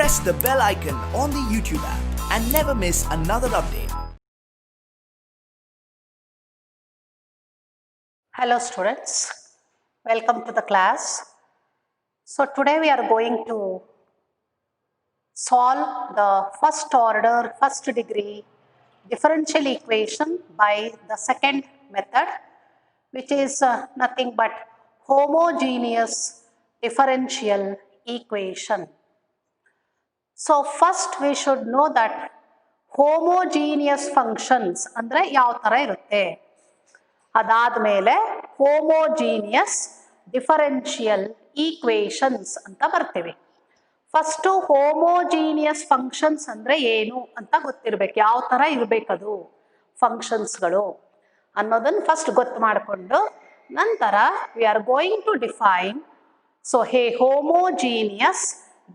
press the bell icon on the YouTube app and never miss another update. Hello students, welcome to the class. So today we are going to solve the first order, first degree differential equation by the second method, which is nothing but homogeneous differential equation. So first we should know that homogeneous functions andre yav tara irutte. ಅದಾದಮೇಲೆ homogeneous differential equations ಅಂತ ಬರ್ತೀವಿ. First homogeneous functions ಅಂದರೆ ಏನು ಅಂತ ಗೊತ್ತಿರಬೇಕು, ಯಾವ ಥರ ಇರಬೇಕದು ಫಂಕ್ಷನ್ಸ್ಗಳು ಅನ್ನೋದನ್ನು ಫಸ್ಟ್ ಗೊತ್ತು ಮಾಡಿಕೊಂಡು ನಂತರ we are going to define homogeneous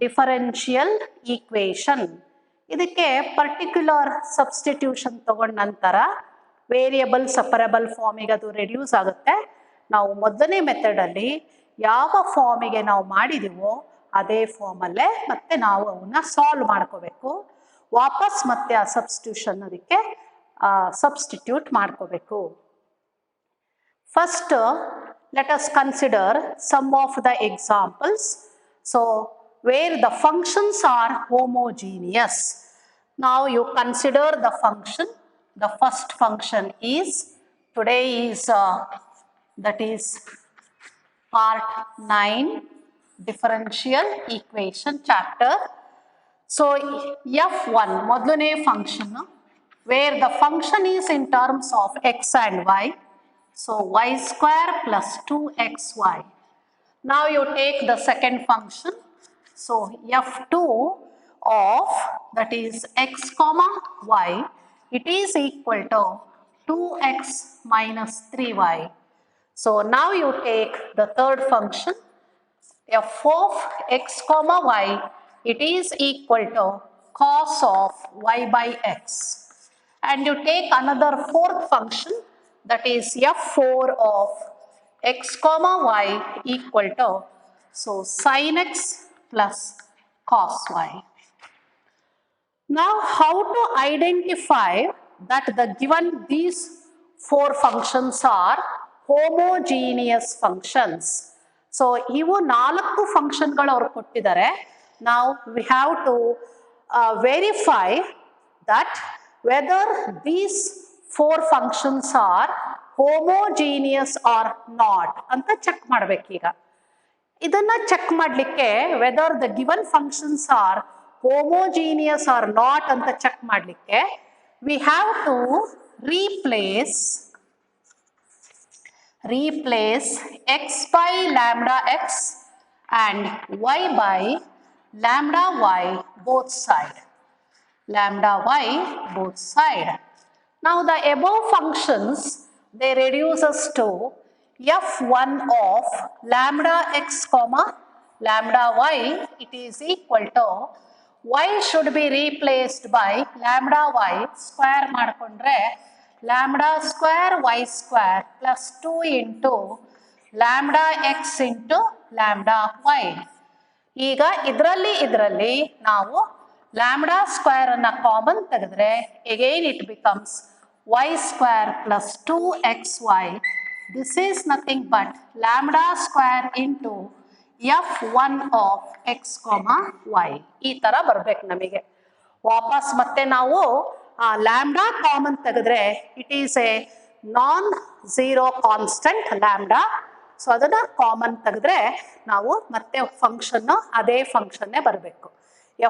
differential equation. ಇದಕ್ಕೆ ಪರ್ಟಿಕ್ಯುಲರ್ ಸಬ್ಸ್ಟಿಟ್ಯೂಷನ್ ತಗೊಂಡ ನಂತರ ವೇರಿಯಬಲ್ ಸಪರಬಲ್ ಫಾರ್ಮಿಗೆ ಅದು ರೆಡ್ಯೂಸ್ ಆಗುತ್ತೆ. ನಾವು ಮೊದಲನೇ ಮೆಥಡಲ್ಲಿ ಯಾವ ಫಾರ್ಮಿಗೆ ನಾವು ಮಾಡಿದೀವೋ ಅದೇ ಫಾರ್ಮಲ್ಲೇ ಮತ್ತೆ ನಾವು ಅವನ್ನ ಸಾಲ್ವ್ ಮಾಡ್ಕೋಬೇಕು. ವಾಪಸ್ ಮತ್ತೆ ಆ ಸಬ್ಸ್ಟಿಟ್ಯೂಷನ್ ಅದಕ್ಕೆ ಸಬ್ಸ್ಟಿಟ್ಯೂಟ್ ಮಾಡ್ಕೋಬೇಕು. First let us consider some of the examples. So where the functions are homogeneous. ನಾವು you consider the function. The first function is, today is that is part 9 differential equation chapter. So f1 modlane function where the function is in terms of x and y. So y square plus 2xy. Now you take the second function. So f2 of that is x comma y. It is equal to 2x minus 3y. So now you take the third function, f of x comma y, it is equal to cos of y by x. And you take another fourth function, that is f4 of x comma y equal to sin x plus cos y. Now, how to identify that the given these four functions are homogeneous functions? So, ivu 4 ಫಂಕ್ಷನ್ಗಳು ಅವರು ಕೊಟ್ಟಿದ್ದಾರೆ. Now, we have to verify that whether these 4 functions are homogeneous or not ಅಂತ check ಮಾಡಬೇಕೀಗ. ಇದನ್ನ check ಮಾಡಲಿಕ್ಕೆ whether the given functions are homogeneous or not ಅಂತ check ಮಾಡಲಿಕ್ಕೆ we have to replace x by lambda x and y by lambda y both side. Now the above functions, they reduce us to f1 of lambda x comma lambda y, it is equal to y should be replaced by lambda y square ಮಾಡ್ಕೊಂಡ್ರೆ lambda square y square plus 2 into lambda x into lambda y. ಈಗ ಇದರಲ್ಲಿ ನಾವು lambda square ಅನ್ನ common ತೆಗೆದ್ರೆ again it becomes y square plus 2xy. This is nothing but lambda square into f1 of x comma y. ಈ ತರ ಬರ್ಬೇಕು ನಮಗೆ. ವಾಪಸ್ ಮತ್ತೆ ನಾವು ಲ್ಯಾಂಬ್ಡಾ ಕಾಮನ್ ತೆಗೆದ್ರೆ it is A non zero constant lambda. So ಅದನ್ನ ಕಾಮನ್ ತೆಗೆದ್ರೆ ನಾವು ಮತ್ತೆ ಫಂಕ್ಷನ್ ಅದೇ ಫಂಕ್ಷನ್ನೇ ಬರಬೇಕು.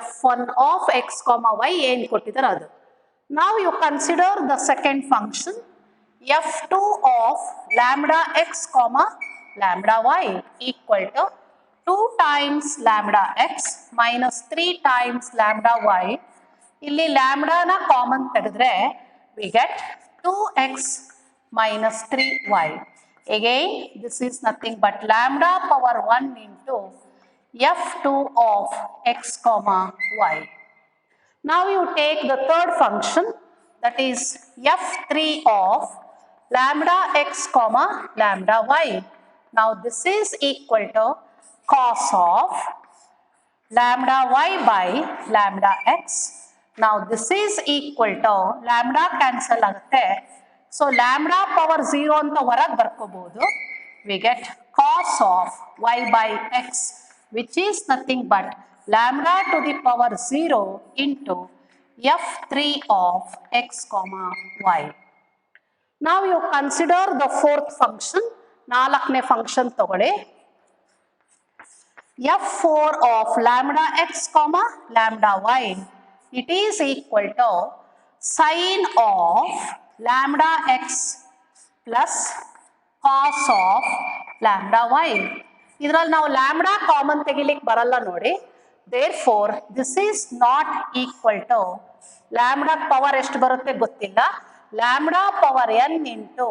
f1 of x comma y ಏನು ಕೊಟ್ಟಿದ್ದಾರೆ ಅದು. ನಾವು you consider the second function f2 of lambda x comma lambda y equal to 2 times lambda x minus 3 times lambda y. ಇಲ್ಲಿ lambda ನ ಕಾಮನ್ ತೆಗೆದ್ರೆ we get 2x minus 3y. Again this is nothing but lambda power 1 into f2 of x comma y. Now you take the third function, that is f3 of lambda x comma lambda y. Now this is equal to cos of lambda y by lambda x. Now this is equal to lambda cancel ಆಗುತ್ತೆ. So lambda power 0 ಅಂತ ಹೊರಗೆ ಬರ್ಕೋಬಹುದು. We get cos of y by x, which is nothing but lambda to the power 0 into f3 of x comma y. Now you consider the fourth function, ನಾಲ್ಕನೇ function ತಗೊಳ್ಳಿ. f4 of lambda x comma lambda y, it is equal to sine of lambda x plus cos of lambda y. ಇದರಲ್ಲಿ ನಾವು lambda common ತೆಗಿಲಿಕ್ಕೆ ಬರಲ್ಲ ನೋಡಿ. Therefore this is not equal to lambda power ಎಷ್ಟು ಬರುತ್ತೆ ಗೊತ್ತಿಲ್ಲ, lambda power n into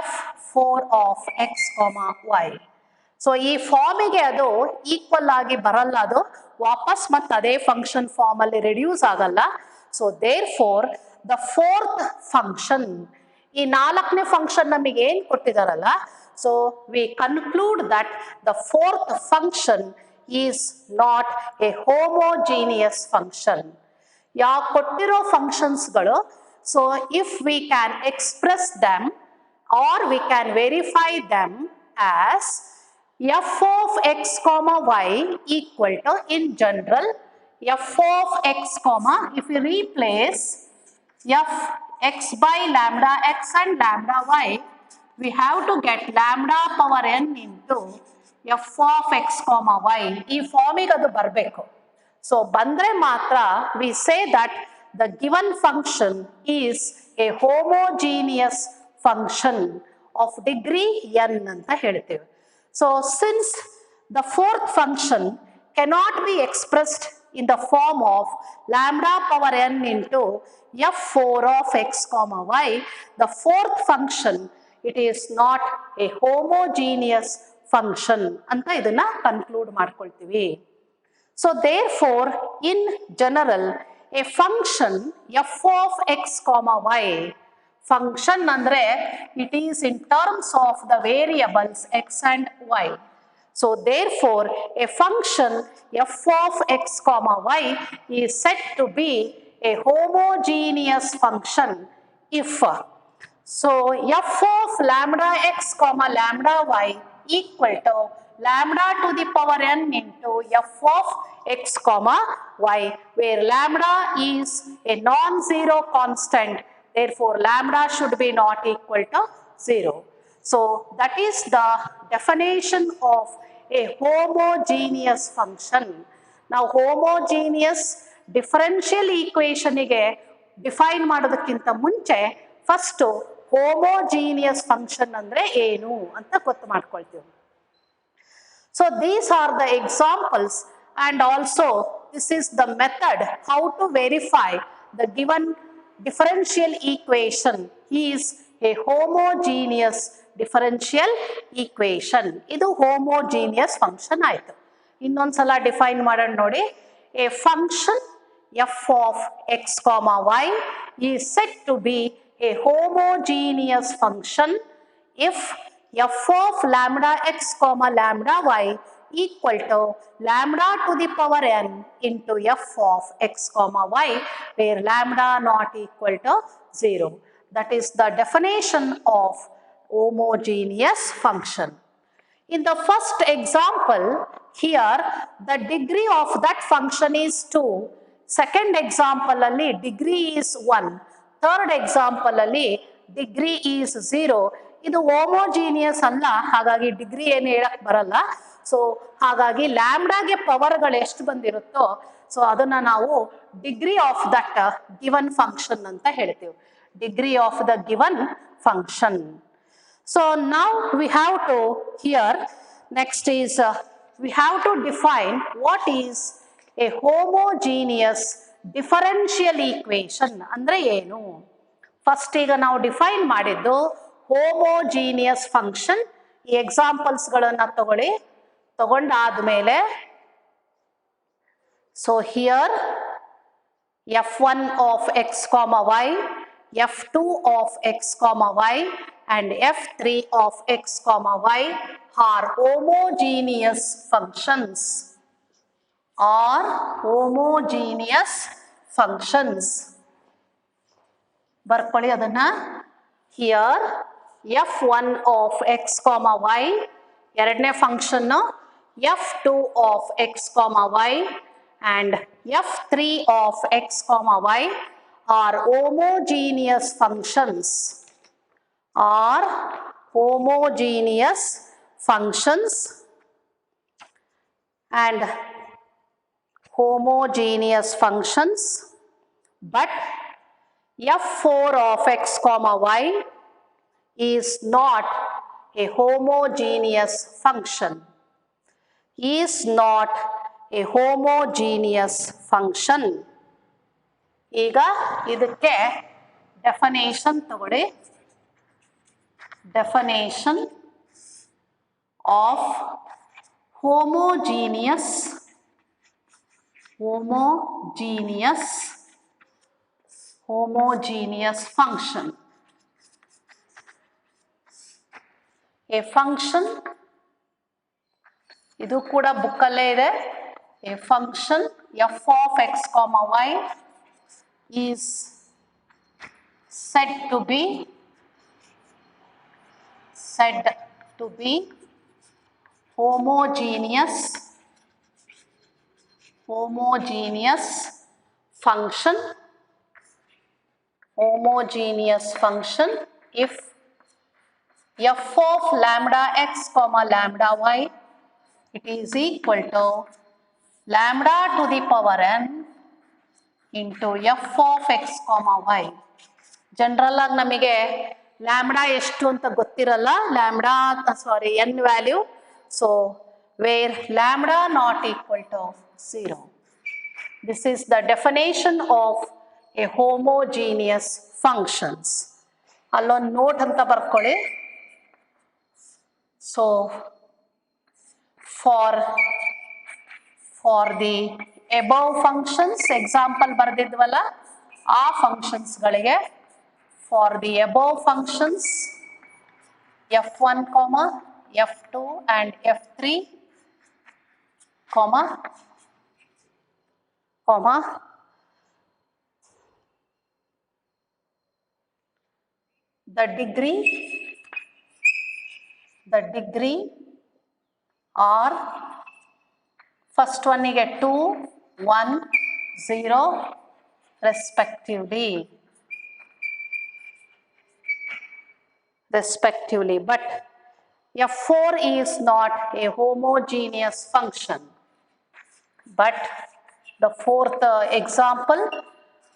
f4 of x comma y. So ಈ ಫಾರ್ಮಿಗೆ ಅದು ಈಕ್ವಲ್ ಆಗಿ ಬರಲ್ಲ, ಅದು ವಾಪಸ್ ಮತ್ತೆ ಅದೇ ಫಂಕ್ಷನ್ ಫಾರ್ಮ್ ಅಲ್ಲಿ ರೆಡ್ಯೂಸ್ ಆಗಲ್ಲ. So therefore the fourth function, ಈ ನಾಲ್ಕನೇ ಫಂಕ್ಷನ್ ನಮಗೆ ಏನ್ ಕೊಟ್ಟಿದಾರಲ್ಲ, so we conclude that the fourth function is not a homogeneous function. ಯಾವ ಕೊಟ್ಟಿರೋ ಫಂಕ್ಷನ್ಸ್ಗಳು, so if we can express them or we can verify them as f of x comma y equal to, in general, f of x comma, if we replace f x by lambda x and lambda y, we have to get lambda power n into f of x comma y. ಈ ಫಾರ್ಮಿಗೆ ಅದು ಬರಬೇಕು. So ಬಂದ್ರೆ ಮಾತ್ರ we say that the given function is a homogeneous function of degree n ಅಂತ ಹೇಳ್ತೇವೆ. So since the fourth function cannot be expressed in the form of lambda power n into f4 of x comma y, the fourth function, it is not a homogeneous function anta idana conclude ಮಾಡ್ಕೊಳ್ತೀವಿ. So therefore in general a function f of x comma y, function andre it is in terms of the variables x and y. So therefore a function f of x comma y is said to be a homogeneous function if, so f of lambda x comma lambda y equal to lambda to the power n into f of x comma y, where lambda is a non-zero constant. Therefore lambda should be not equal to 0. So that is the definition of a homogeneous function. Now homogeneous differential equation ಗೆ define ಮಾಡೋದಕ್ಕಿಂತ ಮುಂಚೆ first homogeneous function ಅಂದ್ರೆ ಏನು ಅಂತ ಗೊತ್ತು ಮಾಡ್ಕೊಳ್ತೀವಿ. So these are the examples, and also this is the method how to verify the given differential equation is a homogeneous differential equation. ಇದು homogeneous function ಆಯ್ತು. ಇನ್ನೊಂದ್ಸಲ ಡಿಫೈನ್ ಮಾಡೋಣ ನೋಡಿ. A function f of x comma y is said to be a homogeneous function if f of lambda x comma lambda y equal to lambda to the power n into f of x comma y, where lambda not equal to 0. That is the definition of homogeneous function. In the first example here the degree of that function is 2. Second example alli degree is 1. Third example alli degree is 0. ಇದು homogeneous ಅಲ್ಲ, ಹಾಗಾಗಿ degree ಏನು ಹೇಳಕ್ ಬರಲ್ಲ. So ಹಾಗಾಗಿ ಲ್ಯಾಂಬ್ಡಾಗೆ ಪವರ್ಗಳು ಎಷ್ಟು ಬಂದಿರುತ್ತೋ so ಅದನ್ನ ನಾವು degree of that given function ಅಂತ ಹೇಳ್ತೀವಿ. Degree of the given function. So now we have to here next is we have to define what is a homogeneous differential equation ಅಂದ್ರೆ ಏನು. ಫಸ್ಟ್ ಈಗ ನಾವು ಡಿಫೈನ್ ಮಾಡಿದ್ದು homogeneous function. ಈ ಎಕ್ಸಾಂಪಲ್ಸ್ಗಳನ್ನ ತಗೊಂಡಾದ್ಮೇಲೆ so here f1 of x comma y, f2 of x comma y and f3 of x comma y are homogeneous functions. are homogeneous functions. ಬರ್ಕೊಳ್ಳಿ ಅದನ್ನ. Here f1 of x comma y ಎರಡನೇ function, f2 of x comma y and f3 of x comma y are homogeneous functions. Are homogeneous functions and homogeneous functions, but f4 of x comma y is not a homogeneous function. Is not a homogeneous function. ಈಗ ಇದಕ್ಕೆ definition ತಗೊಳ್ಳಿ. Definition of homogeneous function. A function, ಇದು ಕೂಡ ಬುಕ್ಕಲ್ಲೇ ಇದೆ. A function f of x comma y is said to be homogeneous function if f of lambda x comma lambda y it is equal to lambda to the power n into f of x comma y. General ಆಗಿ ನಮಗೆ lambda ಎಷ್ಟು ಅಂತ ಗೊತ್ತಿರಲ್ಲ, n value. So where lambda not equal to 0. This is the definition of a homogeneous functions. ಅಲ್ಲೊಂದು note ಅಂತ ಬರ್ಕೊಳ್ಳಿ. So for the above functions example ಬರೆದಿದ್ವಲ್ಲ ಆ functions ಗಳಿಗೆ, for the above functions f1 comma f2 and f3 comma the degree are first one ಗೆ 2, 1, 0 respectively, but f4 is not a homogeneous function. But the fourth example,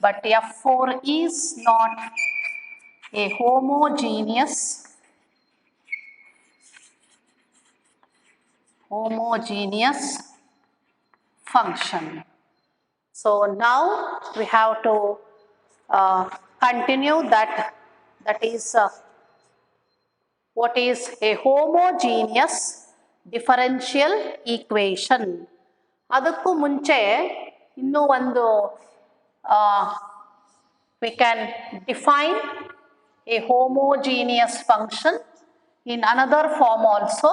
but f4 is not a homogeneous function. So now we have to continue that is what is a homogeneous differential equation. ಅದಕ್ಕೂ ಮುಂಚೆ ಇನ್ನೂ ಒಂದು we can define a homogeneous function in another form also.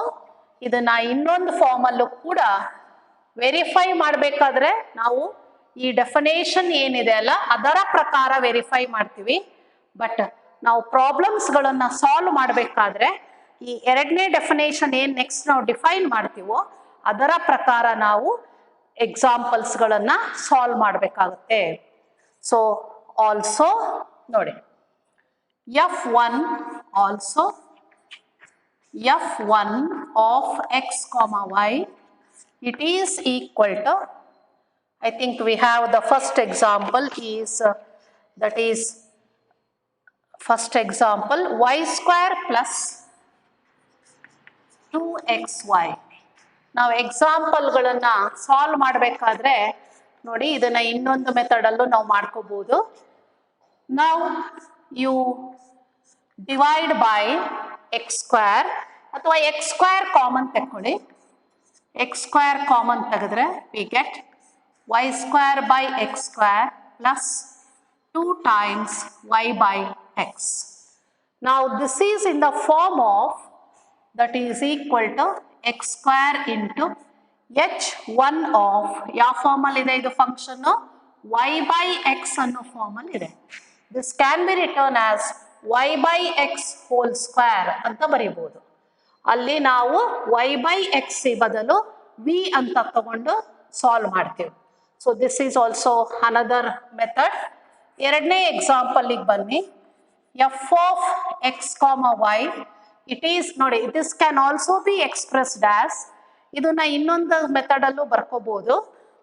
ಇದನ್ನ ಇನ್ನೊಂದು form ಅಲ್ಲೂ ಕೂಡ verify ಮಾಡಬೇಕಾದ್ರೆ ನಾವು ಈ ಡೆಫಿನೇಷನ್ ಏನಿದೆ ಅಲ್ಲ ಅದರ ಪ್ರಕಾರ ವೆರಿಫೈ ಮಾಡ್ತೀವಿ. ಬಟ್ ನಾವು ಪ್ರಾಬ್ಲಮ್ಸ್ಗಳನ್ನು ಸಾಲ್ವ್ ಮಾಡಬೇಕಾದ್ರೆ ಈ ಎರಡನೇ ಡೆಫಿನೇಷನ್ ಏನು ನೆಕ್ಸ್ಟ್ ನಾವು ಡಿಫೈನ್ ಮಾಡ್ತೀವೋ ಅದರ ಪ್ರಕಾರ ನಾವು ಎಕ್ಸಾಂಪಲ್ಸ್ಗಳನ್ನು ಸಾಲ್ವ್ ಮಾಡಬೇಕಾಗುತ್ತೆ. ಸೊ ಆಲ್ಸೋ ನೋಡಿ f1 also f1 of x comma y it is equal to, I think we have the first example is that is first example y square plus 2xy. ನಾವು ಎಕ್ಸಾಂಪಲ್ಗಳನ್ನು solve ಮಾಡಬೇಕಾದ್ರೆ ನೋಡಿ ಇದನ್ನ ಇನ್ನೊಂದು ಮೆಥಡಲ್ಲೂ ನಾವು ಮಾಡ್ಕೋಬಹುದು. ನಾವು you divide by x square ಅಥವಾ x square common ತಗೊಳ್ಳಿ. ಎಕ್ಸ್ ಸ್ಕ್ವೇರ್ ಕಾಮನ್ ತೆಗೆದ್ರೆ we get y square by x square plus 2 times y by x. Now this is in the form of that is equal to x square into h1 of ಯಾವ ಫಾರ್ಮಲ್ಲಿ ಇದೆ ಇದು function y by x ಅನ್ನೋ ಫಾರ್ಮಲ್ಲಿ ಇದೆ. This can be return as y by x whole square ಅಂತ ಬರೀಬಹುದು. ಅಲ್ಲಿ ನಾವು y by x ಬದಲು v ಅಂತ ತಗೊಂಡು ಸಾಲ್ವ್ ಮಾಡ್ತೀವಿ. So this is also another method. ಎರಡನೇ ಎಕ್ಸಾಂಪಲ್ಗೆ ಬನ್ನಿ. f of x comma y, it is ನೋಡಿ this can also be expressed as, ಇದನ್ನ ಇನ್ನೊಂದು ಮೆಥಡ್ ಅಲ್ಲೂ ಬರ್ಕೋಬಹುದು.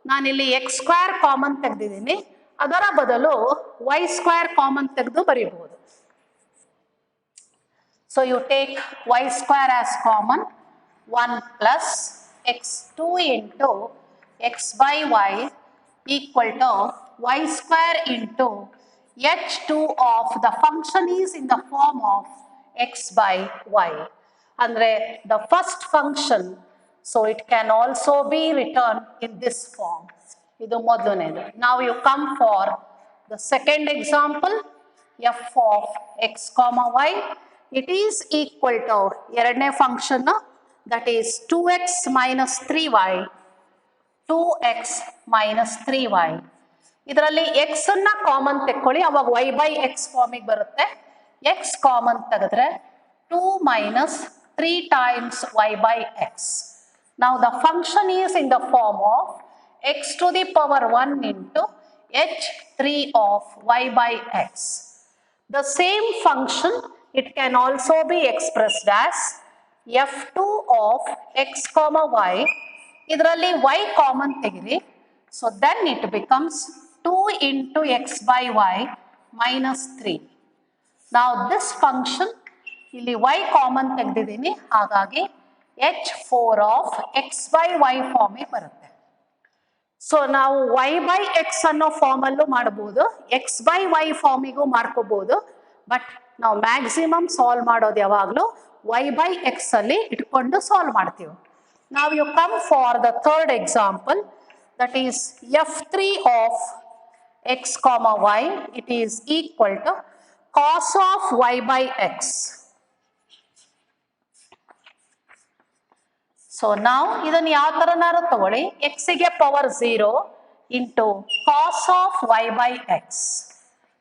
ನಾನಿಲ್ಲಿ ಎಕ್ಸ್ ಸ್ಕ್ವೇರ್ ಕಾಮನ್ ತೆಗೆದಿದ್ದೀನಿ, ಅದರ ಬದಲು ವೈ ಸ್ಕ್ವೇರ್ ಕಾಮನ್ ತೆಗೆದು ಬರೀಬಹುದು. So you take y square as common, 1 plus x2 into x by y equal to y square into h2 of the function is in the form of x by y. Andre the first function, so it can also be written in this form. Idu modlunedu. Now you come for the second example. F of x comma y, it is equal to eradne function, that is 2x minus 3y, 2x minus 3y. ಇದರಲ್ಲಿ X ಅನ್ನ common ತೆಕ್ಕೊಳ್ಳಿ, ಅವಾಗ y by x ಫಾರ್ಮಿಗೆ ಬರುತ್ತೆ. X common ತೆಗೆದ್ರೆ 2 minus 3 times y by x. Now the function is in the form of x to the power 1 into h3 of y by x. The same function, it can also be expressed as f2 of x comma y. ಇದರಲ್ಲಿ y common ತೆಗಿರಿ, so then it becomes 2 into x by y minus 3. Now this function, ಇಲ್ಲಿ y common ತೆಗೆದಿದ್ದೀನಿ, ಹಾಗಾಗಿ h4 of x by y ಫಾರ್ಮಿಗೆ ಬರುತ್ತೆ. So ನಾವು y by x ಅನ್ನೋ ಫಾರ್ಮಲ್ಲೂ ಮಾಡಬಹುದು, x by y ಫಾರ್ಮಿಗೂ ಮಾಡ್ಕೋಬಹುದು. But ನಾವು ಮ್ಯಾಕ್ಸಿಮಮ್ ಸಾಲ್ವ್ ಮಾಡೋದು ಯಾವಾಗಲೂ y by x ಅಲ್ಲಿ ಇಟ್ಕೊಂಡು ಸಾಲ್ವ್ ಮಾಡ್ತೀವಿ. Now you come for the third example, that is f3 of x comma y, it is equal to cos of y by x. So now ಇದನ್ನು ಯಾವ ಥರನಾರು ತಗೊಳ್ಳಿ, x ಗೆ power 0 into cos of y by x.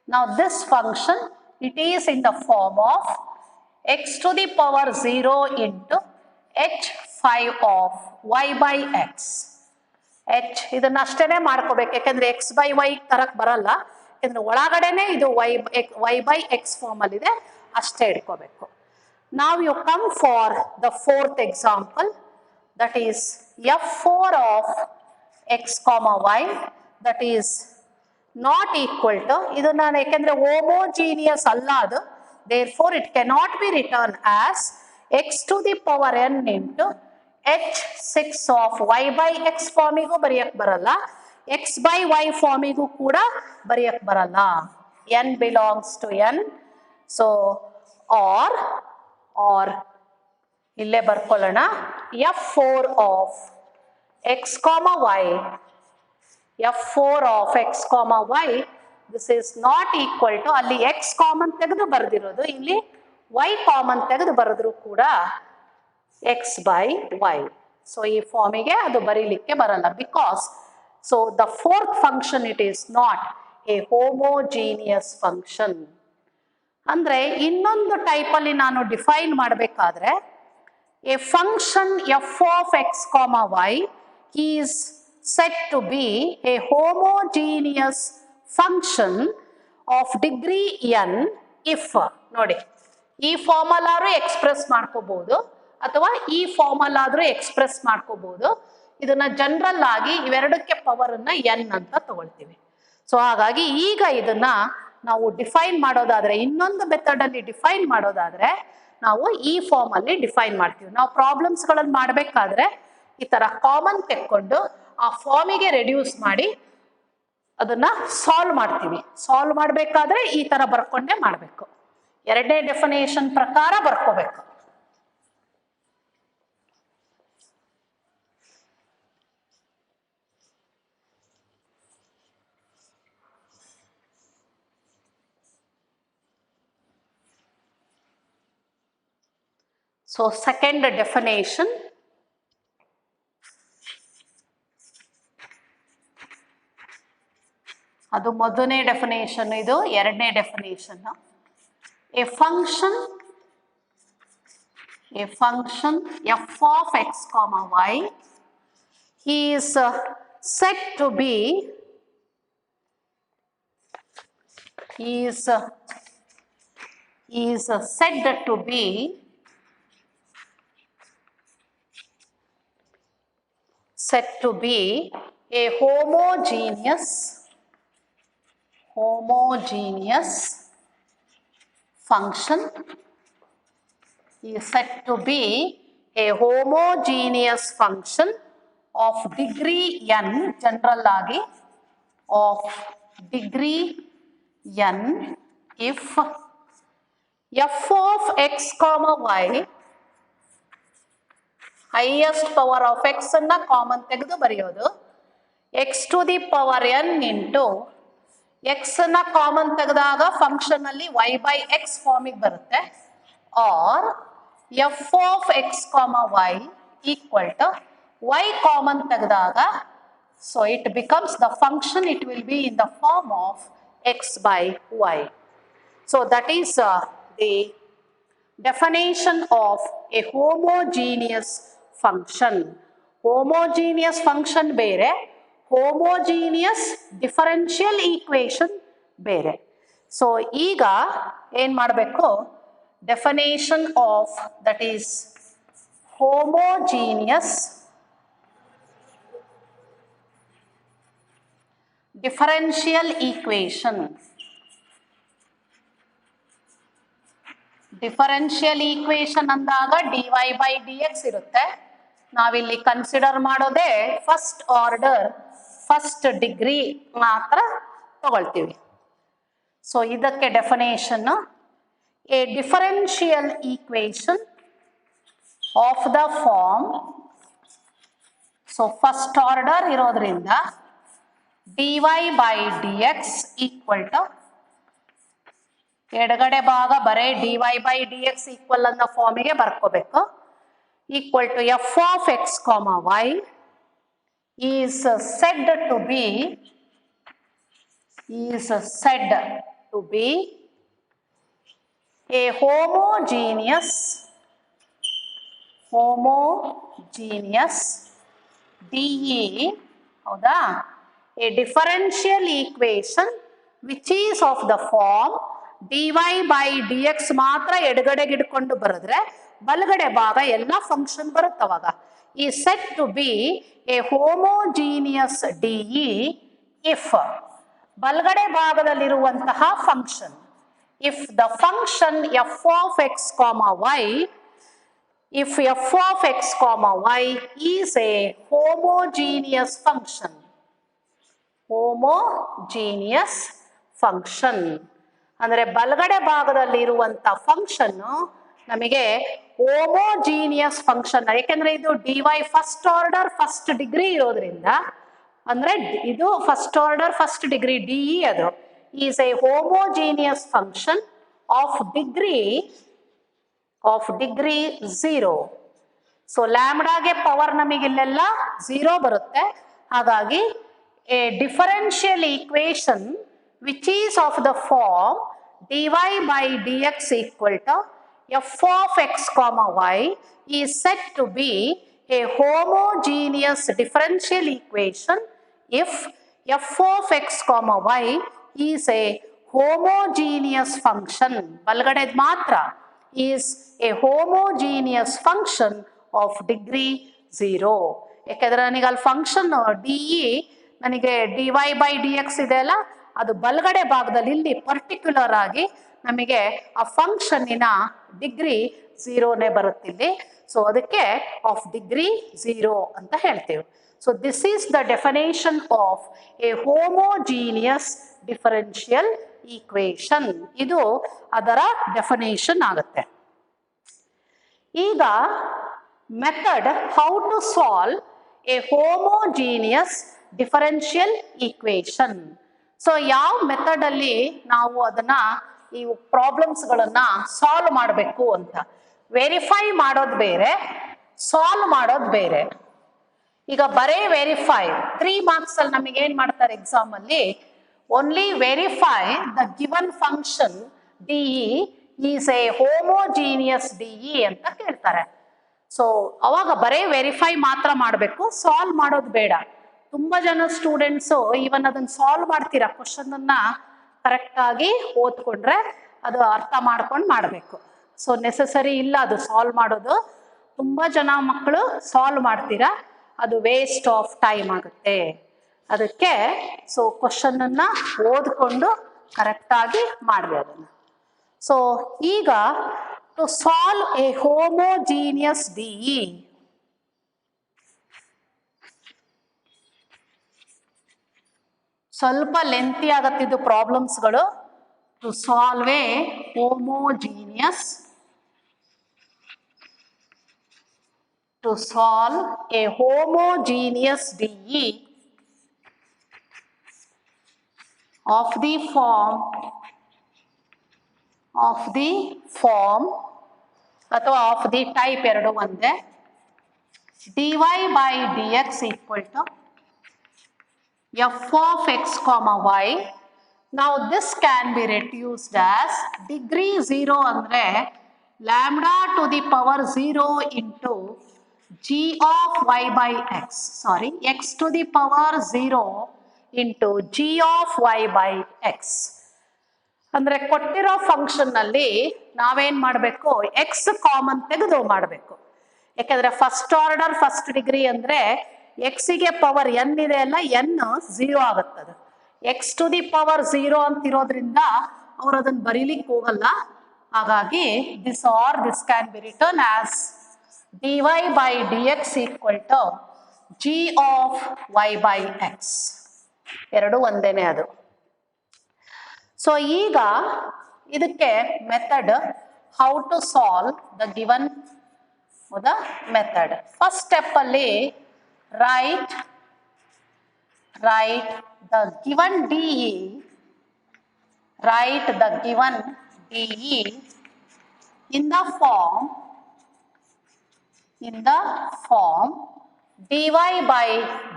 Now this function, it is in the form of x to the power 0 into h5 of y by x. h ಇದನ್ನ ಅಷ್ಟೇನೆ ಮಾಡ್ಕೋಬೇಕು, ಯಾಕಂದ್ರೆ x by y ತರಕ್ ಬರಲ್ಲ, ಯಾಕಂದ್ರೆ ಒಳಗಡೆನೆ ಇದು y by x ಫಾರ್ಮ್ ಅಲ್ಲಿ ಇದೆ, ಅಷ್ಟೇ ಇಟ್ಕೋಬೇಕು. Now you come for the fourth example, that is f4 of x comma y, that is not equal to, ಇದು ನಾನು ಯಾಕಂದ್ರೆ ಹೋಮೋಜೀನಿಯಸ್ ಅಲ್ಲ ಅದು, therefore it cannot be written as x to the power n into h6 of y by x ಫಾರ್ಮಿಗೂ ಬರೆಯಕ್ ಬರಲ್ಲ, x by y ಫಾರ್ಮಿಗೂ ಕೂಡ ಬರೆಯಕ್ ಬರಲ್ಲ. n belongs to n. So or ಇಲ್ಲೇ ಬರ್ಕೊಳ್ಳೋಣ, f4 of x comma y, f4 of x comma y, this is not equal to, ಅಲ್ಲಿ x common ತೆಗೆದು ಬರೆದಿರೋದು, ಇಲ್ಲಿ y common ತೆಗೆದು ಬರೆದ್ರು ಕೂಡ x by y. ಸೊ ಈ ಫಾರ್ಮಿಗೆ ಅದು ಬರೀಲಿಕ್ಕೆ ಬರಲ್ಲ, because so the fourth function it is not a homogeneous function. ಅಂದ್ರೆ ಇನ್ನೊಂದು ಟೈಪಲ್ಲಿ ನಾನು ಡಿಫೈನ್ ಮಾಡಬೇಕಾದ್ರೆ, A function f of x comma y is said to be a homogeneous function of degree n if, ನೋಡಿ ಈ ಫಾರ್ಮಲ್ಲಾದ್ರೂ ಎಕ್ಸ್ಪ್ರೆಸ್ ಮಾಡ್ಕೋಬಹುದು ಅಥವಾ ಈ ಫಾರ್ಮಲ್ ಆದ್ರೂ ಎಕ್ಸ್ಪ್ರೆಸ್ ಮಾಡ್ಕೋಬಹುದು. ಇದನ್ನ ಜನರಲ್ ಆಗಿ ಇವೆರಡಕ್ಕೆ ಪವರ್ ಅನ್ನ n ಅಂತ ತಗೊಳ್ತೀವಿ. ಸೊ ಹಾಗಾಗಿ ಈಗ ಇದನ್ನ ನಾವು ಡಿಫೈನ್ ಮಾಡೋದಾದ್ರೆ, ಇನ್ನೊಂದು ಮೆಥಡ್ ಅಲ್ಲಿ ಡಿಫೈನ್ ಮಾಡೋದಾದ್ರೆ, ನಾವು ಈ ಫಾರ್ಮ್ ಅಲ್ಲಿ ಡಿಫೈನ್ ಮಾಡ್ತೀವಿ. ನಾವು ಪ್ರಾಬ್ಲಮ್ಸ್ ಗಳನ್ನು ಮಾಡಬೇಕಾದ್ರೆ ಈ ತರ ಕಾಮನ್ ತೆಕ್ಕೊಂಡು ಆ ಫಾರ್ಮಿಗೆ ರೆಡ್ಯೂಸ್ ಮಾಡಿ ಅದನ್ನ ಸಾಲ್ವ್ ಮಾಡ್ತೀವಿ. ಸಾಲ್ವ್ ಮಾಡಬೇಕಾದ್ರೆ ಈ ತರ ಬರ್ಕೊಂಡೇ ಮಾಡಬೇಕು, ಎರಡನೇ ಡೆಫಿನೇಷನ್ ಪ್ರಕಾರ ಬರ್ಕೋಬೇಕು. So second definition, ಅದು ಮೊದಲನೇ ಡೆಫಿನೇಷನ್, ಇದು ಎರಡನೇ definition. A function f of x comma y is said to be a homogeneous function, is said to be a homogeneous function of degree n, general agi of degree n, if f of x comma y, highest power of x ಅನ್ನ common ತೆಗೆದು ಬರೆಯೋದು, x to the power n into x ಅನ್ನ common ತೆಗೆದಾಗ function ಅಲ್ಲಿ y by x ಫಾರ್ಮಿಗೆ ಬರುತ್ತೆ, or f of x comma y equal to y common ತೆಗೆದಾಗ, so it becomes the function, it will be in the form of x by y. So that is the definition of a homogeneous function. Homogeneous function ಬೇರೆ, homogeneous differential equation ಬೇರೆ. So ಈಗ ಏನು ಮಾಡಬೇಕು, definition of that is homogeneous differential equation. Differential equation ಅಂದಾಗ dy by dx ಇರುತ್ತೆ. ನಾವಿಲ್ಲಿ consider ಮಾಡೋದೇ first order first degree ಮಾತ್ರ ತಗೊಳ್ತೀವಿ. ಸೊ ಇದಕ್ಕೆ definition, a differential equation of the form, so first order ಇರೋದ್ರಿಂದ dy by dx equal to, ಎಡಗಡೆ ಭಾಗ ಬರೇ dy by dx ಈಕ್ವಲ್ ಅನ್ನೋ ಫಾರ್ಮಿಗೆ ಬರ್ಕೋಬೇಕು, equal to f of x comma y is said to be a homogeneous DE, ಹೌದಾ, a differential equation which is of the form dy by dx ಮಾತ್ರ ಎಡಗಡೆಗೆ ಇಟ್ಕೊಂಡು ಬರೆದ್ರೆ ಬಲಗಡೆ ಭಾಗ ಎಲ್ಲ ಫಂಕ್ಷನ್ ಬರುತ್ತವಾಗ. ಈ said to be a homogeneous DE if ಬಲಗಡೆ ಭಾಗದಲ್ಲಿರುವಂತಹ function, if the function f of x comma y, if f of x comma y is a homogeneous function, ಅಂದರೆ ಬಲಗಡೆ ಭಾಗದಲ್ಲಿ ಇರುವಂತ ಫಂಕ್ಷನ್ ನಮಗೆ ಹೋಮೋಜೀನಿಯಸ್ ಫಂಕ್ಷನ್, ಯಾಕೆಂದ್ರೆ ಇದು dy first order first degree ಇರೋದ್ರಿಂದ, ಅಂದ್ರೆ ಇದು first order first degree DE, ಅದು is a homogeneous function of degree 0. So ಲ್ಯಾಂಬ್ಡಾಗೆ ಪವರ್ ನಮಗೆ ಇಲ್ಲೆಲ್ಲ 0 ಬರುತ್ತೆ, ಹಾಗಾಗಿ a differential equation which is of the form dy by dx equal to f of x comma y is said to be a homogeneous differential equation if f of x comma y is a homogeneous function, balgade matra is a homogeneous function of degree 0. ಯಾಕೆಂದ್ರೆ ನನಗೆ ಅಲ್ಲಿ function DE ನನಗೆ dy by dx ಇದೆ ಅಲ್ಲ, ಅದು ಬಲಗಡೆ ಭಾಗದಲ್ಲಿ ಇಲ್ಲಿ ಪರ್ಟಿಕ್ಯುಲರ್ ಆಗಿ ನಮಗೆ ಆ ಫಂಕ್ಷನ್ನಿನ ಡಿಗ್ರಿ 0ನೇ ಬರುತ್ತಿಲ್ಲಿ. ಸೊ ಅದಕ್ಕೆ ಆಫ್ ಡಿಗ್ರಿ 0 ಅಂತ ಹೇಳ್ತೇವೆ. So this is the definition of a homogeneous differential equation. ಇದು ಅದರ ಡೆಫಿನೇಷನ್ ಆಗುತ್ತೆ. ಈಗ method how to solve a homogeneous differential equation. So ಯಾವ ಮೆಥಡ್ ಅಲ್ಲಿ ನಾವು ಅದನ್ನ ಈ ಪ್ರಾಬ್ಲಮ್ಸ್ಗಳನ್ನ ಸಾಲ್ವ್ ಮಾಡಬೇಕು ಅಂತ, ವೆರಿಫೈ ಮಾಡೋದು ಬೇರೆ, ಸಾಲ್ವ್ ಮಾಡೋದು ಬೇರೆ. ಈಗ ಬರೇ ವೆರಿಫೈ 3 ಮಾರ್ಕ್ಸ್ ಅಲ್ಲಿ ನಮಗೆ ಏನ್ ಮಾಡ್ತಾರೆ ಎಕ್ಸಾಮ್ ಅಲ್ಲಿ, only verify the given function DE is a homogeneous DE ಅಂತ ಕೇಳ್ತಾರೆ. ಸೊ ಅವಾಗ ಬರೀ ವೆರಿಫೈ ಮಾತ್ರ ಮಾಡಬೇಕು, ಸಾಲ್ವ್ ಮಾಡೋದು ಬೇಡ. ತುಂಬ ಜನ ಸ್ಟೂಡೆಂಟ್ಸು ಈವನ್ ಅದನ್ನು ಸಾಲ್ವ್ ಮಾಡ್ತೀರಾ, ಕ್ವಶನನ್ನು ಕರೆಕ್ಟಾಗಿ ಓದ್ಕೊಂಡ್ರೆ ಅದು ಅರ್ಥ ಮಾಡ್ಕೊಂಡು ಮಾಡಬೇಕು. ಸೊ ನೆಸಸರಿ ಇಲ್ಲ ಅದು ಸಾಲ್ವ್ ಮಾಡೋದು. ತುಂಬ ಜನ ಮಕ್ಕಳು ಸಾಲ್ವ್ ಮಾಡ್ತೀರಾ, ಅದು ವೇಸ್ಟ್ ಆಫ್ ಟೈಮ್ ಆಗುತ್ತೆ. ಅದಕ್ಕೆ ಸೊ ಕ್ವಶನನ್ನು ಓದ್ಕೊಂಡು ಕರೆಕ್ಟಾಗಿ ಮಾಡಬೇಕು ಅದನ್ನು. ಸೊ ಈಗ to solve a homogeneous DE, ಸ್ವಲ್ಪ ಲೆಂತಿ ಆಗತ್ತಿದ್ದು ಪ್ರಾಬ್ಲಮ್ಸ್ಗಳು. To solve a homogeneous DE of the form ಅಥವಾ ಆಫ್ ದಿ ಟೈಪ್ ಎರಡು ಒಂದೇ, dy by dx equal to f of x comma y. Now this can be reduced as degree 0 ಅಂದ್ರೆ lambda to the power 0 into g of y by x, sorry, x to the power 0 into g of y by x. ಅಂದ್ರೆ ಕೊಟ್ಟಿರೋ function ನಲ್ಲಿ ನಾವೇನ್ ಮಾಡಬೇಕು, X common ತೆಗೆದು ಮಾಡಬೇಕು. ಯಾಕಂದ್ರೆ first order first degree ಅಂದ್ರೆ ಎಕ್ಸಿಗೆ ಪವರ್ ಎನ್ ಇದೆ ಅಲ್ಲ, ಎನ್ 0 ಆಗುತ್ತದೆ. ಎಕ್ಸ್ ಟು ದಿ ಪವರ್ 0 ಅಂತಿರೋದ್ರಿಂದ ಅವ್ರು ಅದನ್ನ ಬರೀಲಿಕ್ಕೆ ಹೋಗಲ್ಲ. ಹಾಗಾಗಿ this can be return as dy by dx equal to g of y by x. ಎರಡು ಒಂದೇನೆ ಅದು. ಸೊ ಈಗ ಇದಕ್ಕೆ method, how to solve the given method. First step ಅಲ್ಲಿ write the given DE in the form dy by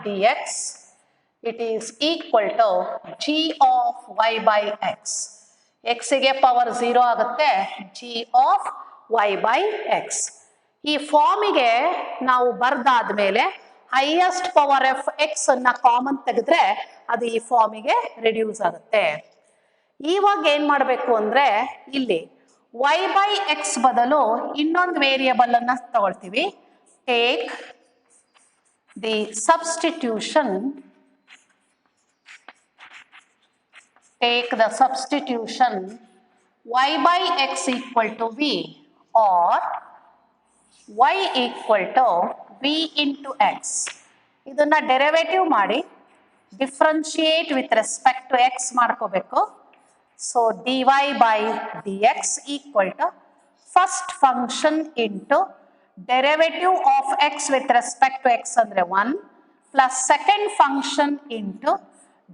dx, it is equal to g of y by x. x ಗೆ power 0 ಆಗುತ್ತೆ, g of y by x. ಈ ಫಾರ್ಮಿಗೆ ನಾವು ಬರ್ದಾದ್ಮೇಲೆ highest power F X ಅನ್ನ common ತೆಗೆದ್ರೆ ಅದು ಈ ಫಾರ್ಮಿಗೆ reduce ಆಗುತ್ತೆ. ಇವಾಗ ಏನ್ ಮಾಡಬೇಕು ಅಂದ್ರೆ ಇಲ್ಲಿ y by x ಬದಲು ಇನ್ನೊಂದು ವೇರಿಯಬಲ್ ಅನ್ನ ತಗೊಳ್ತೀವಿ. Take the substitution y by x equal to v or y equal to v into x. ಇದನ್ನ ಡೆರಿವೇಟಿವ್ ಮಾಡಿ differentiate with respect to x ಮಾಡ್ಕೋಬೇಕು. So dy by dx equal to first function into derivative of x with respect to x ಅಂದ್ರೆ 1 plus second function into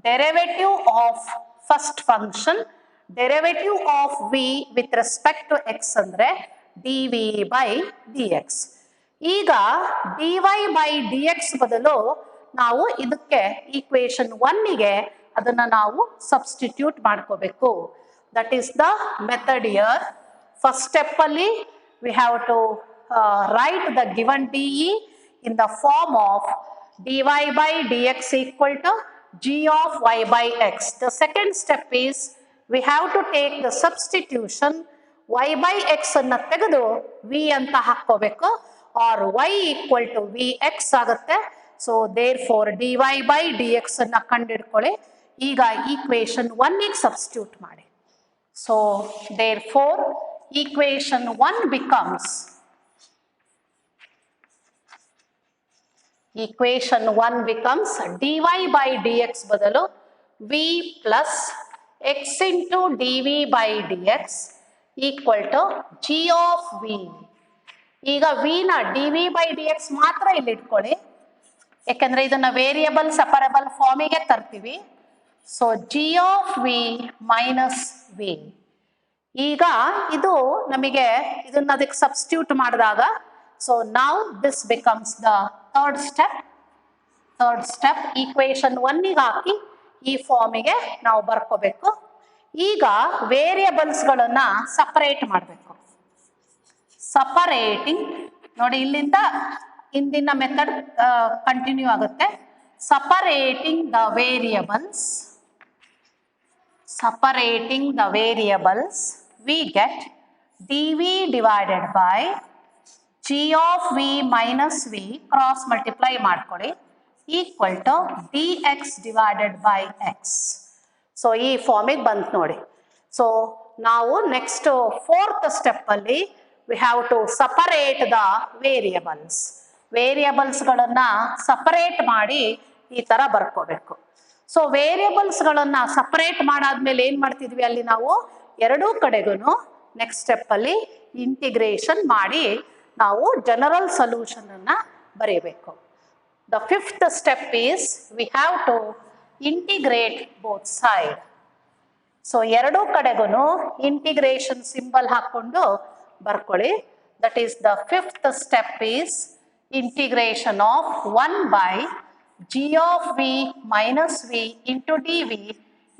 derivative of first function derivative of v with respect to x ಅಂದ್ರೆ dv by dx. ಈಗ dy by dx ಬದಲು ನಾವು ಇದಕ್ಕೆ equation 1 ಗೆ ಅದನ್ನ ನಾವು substitute ಮಾಡ್ಕೋಬೇಕು. That is the method here. First step ಅಲ್ಲಿ we have to write the given DE in the form of dy by dx equal to g of y by x. The second step is we have to take the substitution y by x ಅನ್ನ ತೆಗೆದು v ಅಂತ ಹಾಕೋಬೇಕು, or y equal to vx ಆಗುತ್ತೆ. So therefore dy by dx ಅನ್ನ ಕಂಡುಹಿಡ್ಕೊಳ್ಳಿ. ಈಗ equation 1 ಗೆ substitute ಮಾಡಿ. So therefore equation 1 becomes dy by dx ಬದಲು v plus x into dv by dx equal to g of v. ಈಗ v ನ dv by dx ಮಾತ್ರ ಇಲ್ಲಿ ಇಟ್ಕೊಳ್ಳಿ, ಯಾಕಂದ್ರೆ ಇದನ್ನ ವೇರಿಯಬಲ್ ಸಪರೇಬಲ್ ಫಾರ್ಮಿಗೆ ತರ್ತೀವಿ. So g of v minus v. ಈಗ ಇದು ನಮಗೆ ಇದನ್ನ ಅದಕ್ಕೆ ಸಬ್ಸ್ಟಿಟ್ಯೂಟ್ ಮಾಡಿದಾಗ, so now this becomes the third step. Equation 1 ಗೆ ಹಾಕಿ ಈ ಫಾರ್ಮಿಗೆ ನಾವು ಬರ್ಕೋಬೇಕು. ಈಗ ವೇರಿಯಬಲ್ಸ್ಗಳನ್ನು ಸಪರೇಟ್ ಮಾಡಬೇಕು. ಸಪರೇಟಿಂಗ್ ನೋಡಿ, ಇಲ್ಲಿಂದ ಇಂದಿನ ಮೆಥಡ್ ಕಂಟಿನ್ಯೂ ಆಗುತ್ತೆ. Separating the variables, separating the variables, we get dv divided by g of v minus v cross multiply ಮಾಡ್ಕೊಳ್ಳಿ equal to dx divided by x. So ಈ ಫಾರ್ಮಿಗೆ ಬಂತು ನೋಡಿ. ಸೊ ನಾವು ನೆಕ್ಸ್ಟ್ ಫೋರ್ತ್ ಸ್ಟೆಪ್ ಅಲ್ಲಿ we have to separate the variables. ವೇರಿಯಬಲ್ಸ್ಗಳನ್ನು separate ಮಾಡಿ ಈ ಥರ ಬರ್ಕೋಬೇಕು. ಸೊ ವೇರಿಯಬಲ್ಸ್ಗಳನ್ನು ಸಪರೇಟ್ ಮಾಡಾದ್ಮೇಲೆ ಏನು ಮಾಡ್ತಿದ್ವಿ, ಅಲ್ಲಿ ನಾವು ಎರಡೂ ಕಡೆಗೂ ನೆಕ್ಸ್ಟ್ ಸ್ಟೆಪ್ಪಲ್ಲಿ ಇಂಟಿಗ್ರೇಷನ್ ಮಾಡಿ ನಾವು ಜನರಲ್ ಸೊಲ್ಯೂಷನನ್ನು ಬರೀಬೇಕು. The fifth step is we have to integrate both side. So ಎರಡೂ ಕಡೆಗೂ ಇಂಟಿಗ್ರೇಷನ್ ಸಿಂಬಲ್ ಹಾಕ್ಕೊಂಡು ಬರ್ಕೊಳ್ಳಿ. That is the fifth step is integration of 1 by g of v minus v into dv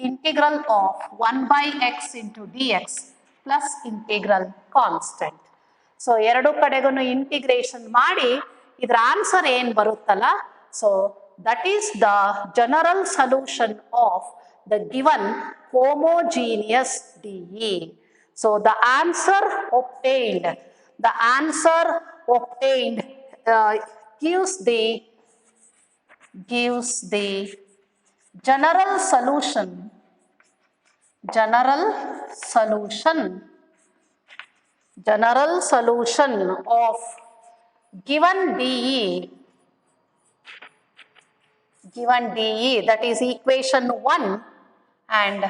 integral of 1 by x into dx plus integral constant. So ಎರಡು ಕಡೆಗೂ integration ಮಾಡಿ ಇದರ answer ಏನು ಬರುತ್ತಲ್ಲ, so that is the general solution of the given homogeneous DE. So the answer obtained gives the general solution of given DE, that is equation 1, and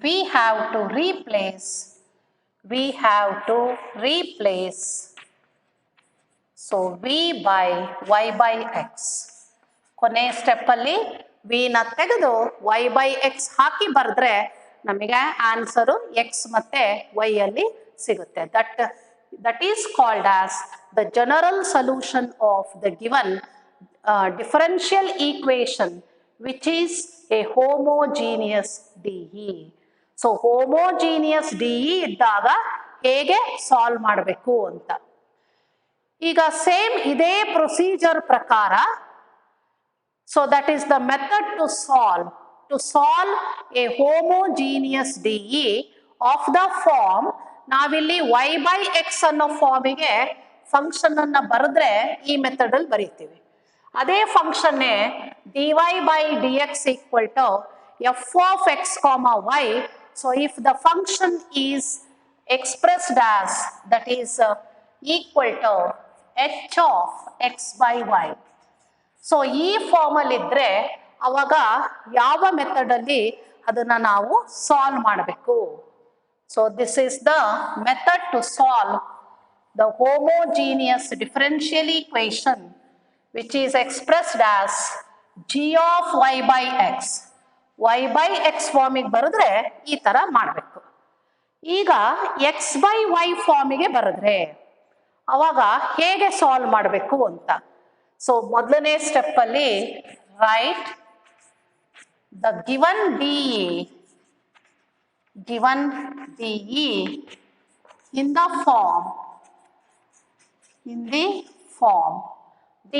we have to replace so v by y by x. ಕೊನೆ ಸ್ಟೆಪ್ಪಲ್ಲಿ ವಿನ ತೆಗೆದು y by x ಹಾಕಿ ಬರೆದ್ರೆ ನಮಗೆ answer x ಮತ್ತು y ಅಲ್ಲಿ ಸಿಗುತ್ತೆ. That is called as the general solution of the given differential equation which is a homogeneous DE. So homogeneous DE ಇದ್ದಾಗ ಹೇಗೆ ಸಾಲ್ವ್ ಮಾಡಬೇಕು ಅಂತ. ಈಗ ಸೇಮ್ ಇದೇ ಪ್ರೊಸೀಜರ್ ಪ್ರಕಾರ, so that is the method to solve a homogeneous DE of the form. ನಾವಿಲ್ಲಿ y by x ಅನ್ನೋ ಫಾರ್ಮಿಗೆ function ಅನ್ನ ಬರೆದ್ರೆ ಈ ಮೆಥಡ್ ಅಲ್ಲಿ ಬರೀತೀವಿ. ಅದೇ ಫಂಕ್ಷನ್ನೇ dy by dx equal to f of x comma y. So if the function is expressed as, that is equal to h of x by y. So ಈ ಫಾರ್ಮಲ್ಲಿ ಇದ್ರೆ ಅವಾಗ ಯಾವ ಮೆಥಡ್ ಅಲ್ಲಿ ಅದನ್ನ ನಾವು ಸಾಲ್ವ್ ಮಾಡಬೇಕು. So this is the method to solve the homogeneous differential equation which is expressed as g of y by x. y by x ಫಾರ್ಮಿಗೆ ಬರೆದ್ರೆ ಈ ಥರ ಮಾಡಬೇಕು. ಈಗ x by y ಫಾರ್ಮಿಗೆ ಬರೆದ್ರೆ ಅವಾಗ ಹೇಗೆ ಸಾಲ್ವ್ ಮಾಡಬೇಕು ಅಂತ. ಸೊ ಮೊದಲನೇ ಸ್ಟೆಪ್ಪಲ್ಲಿ write the given DE in the form dy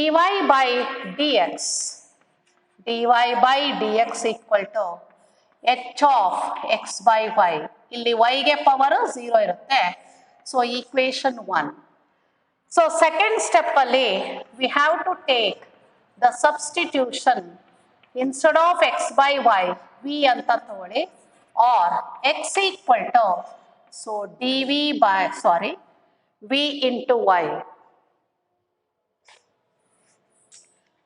by dx equal to h of x by y. ಇಲ್ಲಿ y ಗೆ ಪವರ್ 0 ಇರುತ್ತೆ. So equation 1. So second step ಅಲ್ಲಿ we have to take the substitution instead of x by y v ಅಂತ ತಗೊಳ್ಳಿ, or x equal to so v into y.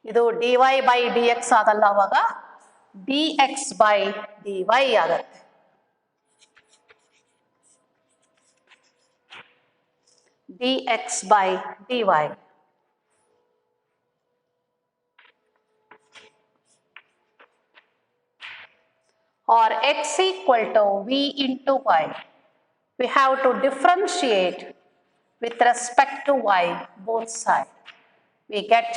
ಇದು dy by dx ಆಗಲ್ಲ, ಅವಾಗ dx by dy ಆಗುತ್ತೆ. dx by dy. Or x equal to v into y. We have to differentiate with respect to y both sides. We get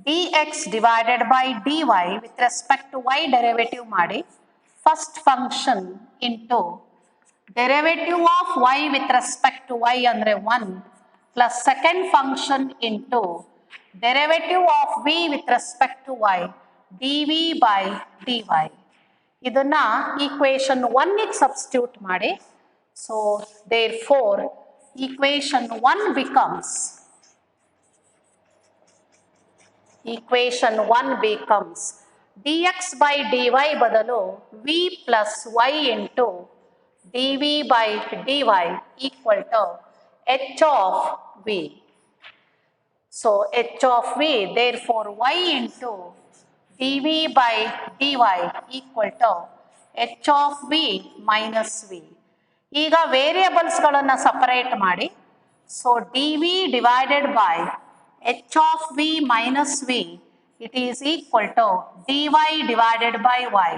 dx divided by dy with respect to y derivative ಮಾಡಿ first function into derivative of y with respect to y ಅಂದ್ರೆ 1 plus second function into derivative of v with respect to y dv by dy. ಇದನ್ನ equation 1 ಗೆ substitute ಮಾಡಿ. So therefore equation 1 becomes dx by dy ಬದಲು v plus y into dv by dy equal to h of v. So h of v, therefore y into dv by dy equal to h of v minus v. ಈಗ ವೇರಿಯಬಲ್ಸ್ಗಳನ್ನು separate ಮಾಡಿ. So dv divided by h of v minus v, it is equal to dy divided by y.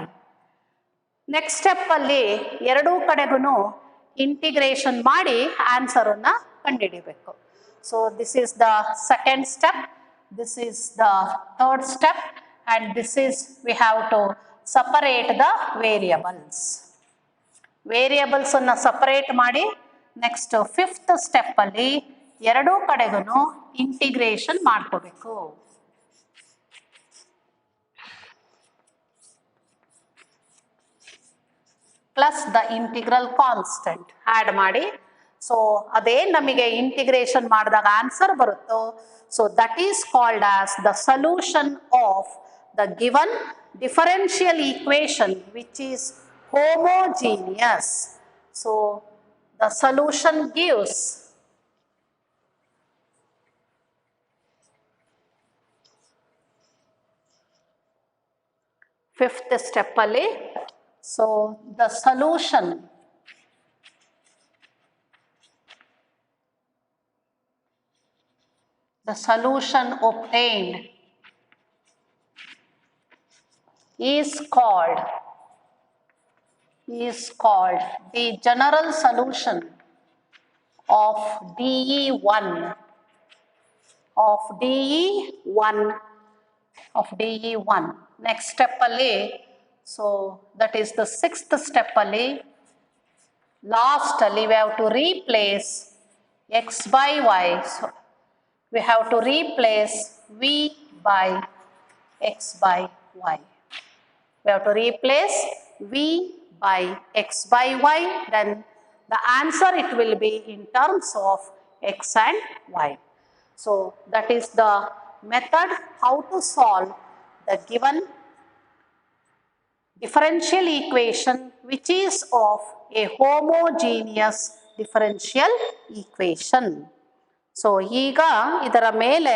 Next step ಅಲ್ಲಿ ಎರಡೂ ಕಡೆಗೂ integration ಮಾಡಿ answer ಅನ್ನ ಕಂಡುಹಿಡಿಯಬೇಕು. So this is the second step, this is the third step and this is we have to separate the variables. Variables ಅನ್ನ separate ಮಾಡಿ next fifth step ಅಲ್ಲಿ ಎರಡೂ ಕಡೆಗೂ ಇಂಟಿಗ್ರೇಷನ್ ಮಾಡ್ಕೋಬೇಕು. Plus the integral constant add ಮಾಡಿ. So ಅದೇ ನಮಗೆ integration ಮಾಡಿದಾಗ ಆನ್ಸರ್ ಬರುತ್ತೋ, so that is called as the solution of the given differential equation which is homogeneous. So the solution gives fifth step ಅಲ್ಲಿ. So the solution obtained is called the general solution of DE1 Next step ಅಲ್ಲಿ, so that is the sixth step ಅಲ್ಲಿ, last ಅಲ್ಲಿ we have to replace x by y. So we have to replace v by x by y. We have to replace v by x by y, then the answer it will be in terms of x and y. So that is the method how to solve the given differential equation which is of a homogeneous differential equation. So ಈಗ ಇದರ ಮೇಲೆ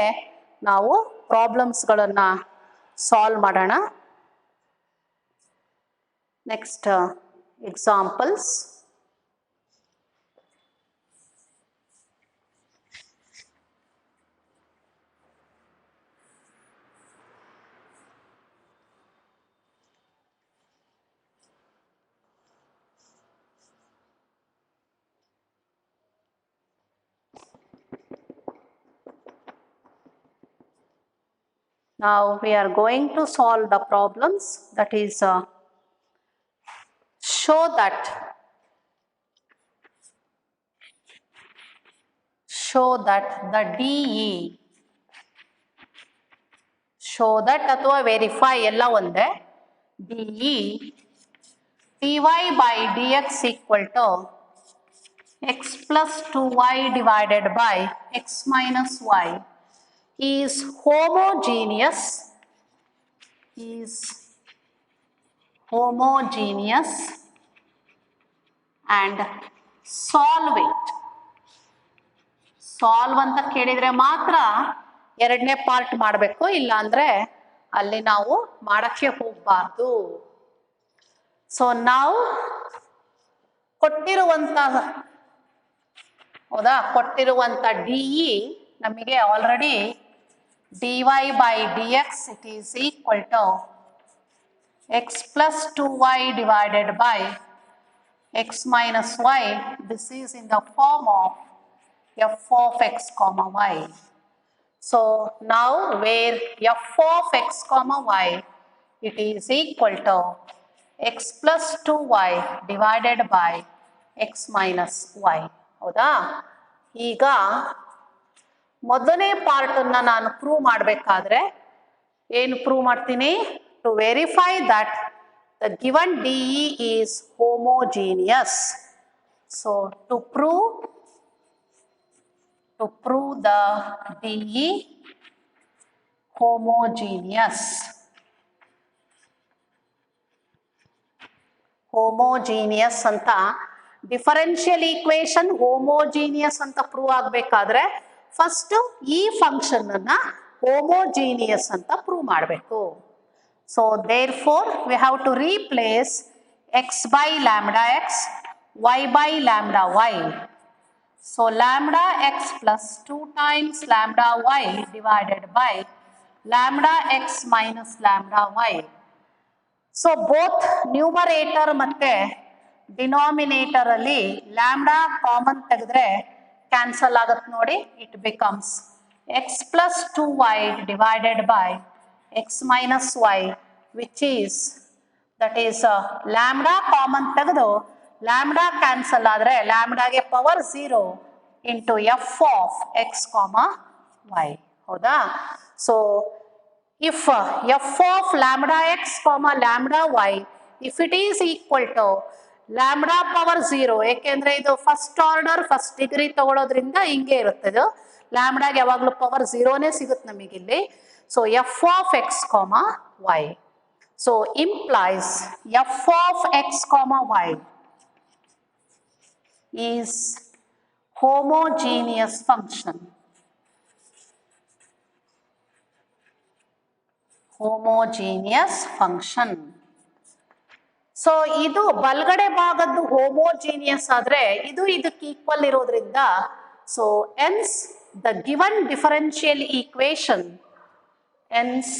ನಾವು ಪ್ರಾಬ್ಲಮ್ಸ್ಗಳನ್ನು solve ಮಾಡೋಣ. Next examples. Now we are going to solve the problems, that is show that the DE, show that ಅಥವಾ verify ಎಲ್ಲ ಒಂದೇ, DE dy by dx equal to x plus 2y divided by x minus y is homogeneous and solve it. Solve ಅಂತ ಕೇಳಿದರೆ ಮಾತ್ರ ಎರಡನೇ part ಮಾಡಬೇಕು, ಇಲ್ಲ ಅಂದರೆ ಅಲ್ಲಿ ನಾವು ಮಾಡೋಕ್ಕೆ ಹೋಗಬಾರ್ದು. ಸೊ ನಾವು ಕೊಟ್ಟಿರುವಂಥ ಡಿ ಇ ನಮಗೆ already dy by dx it is equal to x plus 2y divided by x minus y. This is in the form of f of x comma y. So now where f of x comma y, it is equal to x plus 2y divided by x minus y. ಹೌದಾ? ಈಗ ಮೊದಲನೇ ಪಾರ್ಟನ್ನು ನಾನು prove ಮಾಡಬೇಕಾದ್ರೆ ಏನು prove ಮಾಡ್ತೀನಿ? To verify that the given D E is homogeneous. So to prove the DE homogeneous ಅಂತ differential equation homogeneous ಅಂತ prove ಆಗಬೇಕಾದ್ರೆ ಫಸ್ಟ್ ಈ ಫಂಕ್ಷನ್ ಅನ್ನ ಹೋಮೋಜೀನಿಯಸ್ ಅಂತ ಪ್ರೂವ್ ಮಾಡಬೇಕು. So therefore we have to replace x by lambda x, y by lambda y. So lambda x plus 2 times lambda y divided by lambda x minus lambda y. So both numerator ಮತ್ತೆ denominator ಅಲ್ಲಿ lambda common ತೆಗೆದ್ರೆ cancel ಆಗತ್ತೆ ನೋಡಿ. It becomes x plus 2y divided by x minus y, which is lambda common ತೆಗೆದು lambda cancel ಆದರೆ ಲ್ಯಾಂಬ್ಡಾಗೆ power 0 into f of x comma y. ಹೌದಾ? So if f of lambda x comma lambda y if it is equal to lambda power 0, ಏಕೆಂದ್ರೆ ಇದು first order first degree ತಗೊಳ್ಳೋದ್ರಿಂದ ಹಿಂಗೆ ಇರುತ್ತೆ. ಇದು ಲ್ಯಾಂಬ್ಡಾಗೆ ಯಾವಾಗಲೂ ಪವರ್ 0ನೇ ಸಿಗುತ್ತೆ ನಮಗಿಲ್ಲಿ. So f of x comma y. So implies f of x comma y is homogeneous function. Homogeneous function. ಸೊ ಇದು ಬಲಗಡೆ ಭಾಗದ್ದು ಹೋಮೋಜೀನಿಯಸ್ ಆದ್ರೆ ಇದು ಇದಕ್ಕೆ ಈಕ್ವಲ್ ಇರೋದ್ರಿಂದ so ಎನ್ಸ್ the given differential equation ಎನ್ಸ್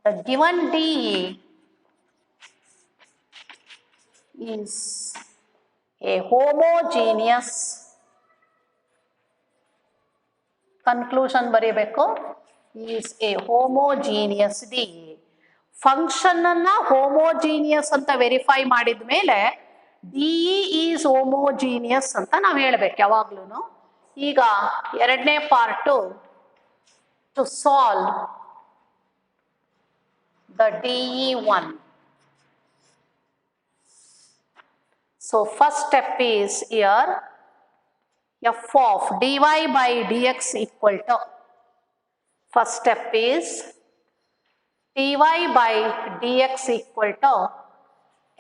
the given D is a homogeneous conclusion ಬರೀಬೇಕು. is a homogeneous DE. Function ಅನ್ನ ಹೋಮೋಜೀನಿಯಸ್ ಅಂತ ವೆರಿಫೈ ಮಾಡಿದ ಮೇಲೆ DE is homogeneous ಅಂತ ನಾವು ಹೇಳ್ಬೇಕು ಯಾವಾಗ್ಲೂ. ಈಗ ಎರಡನೇ part to solve the DE1. So first step is here f of dy by dx equal to, first step is dy by dx equal to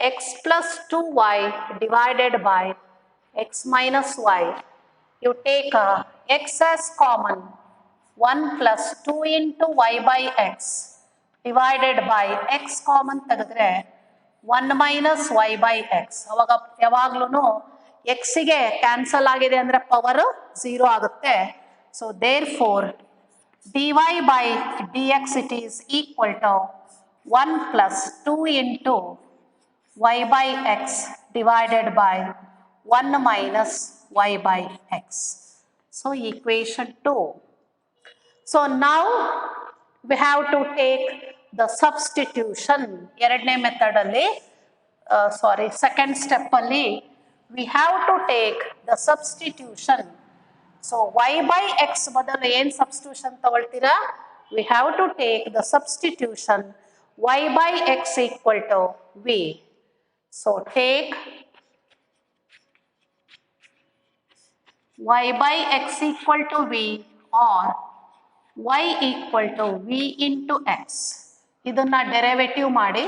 x plus 2y divided by x minus y. You take x as common, 1 plus 2 into y by x divided by x common ತೆಗೆದ್ರೆ 1 minus y by x. ಅವಾಗ ಯಾವಾಗ್ಲೂ ಎಕ್ಸಿಗೆ cancel ಆಗಿದೆ ಅಂದರೆ power 0 ಆಗುತ್ತೆ. So therefore dy by dx it is equal to 1 plus 2 into y by x divided by 1 minus y by x. So equation 2. So now we have to take the substitution. ಎರಡನೇ method ಅಲ್ಲಿ second step ಅಲ್ಲಿ we have to take the substitution. So y by x ಬದಲು ಏನು substitution ತಗೊಳ್ತೀರಾ? We have to take the substitution y by x equal to v. So take y by x equal to v or y equal to v into x. ಇದನ್ನ derivative ಮಾಡಿ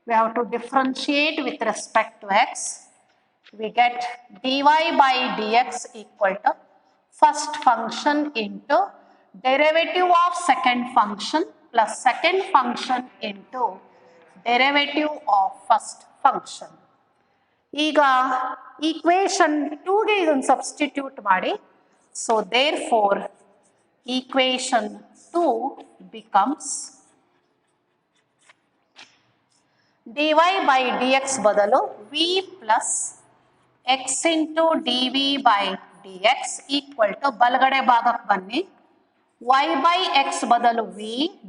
we have to differentiate with respect to x. We get dy by dx equal to first function into derivative of second function plus second function into derivative of first function. ಈಗ equation 2ಗೆ ಇದನ್ನು substitute ಮಾಡಿ. So therefore equation 2 becomes dy by dx ಬದಲು v plus x into dv by dx equal to ಬಲಗಡೆ ಭಾಗಕ್ಕೆ ಬನ್ನಿ y by x ಬದಲು v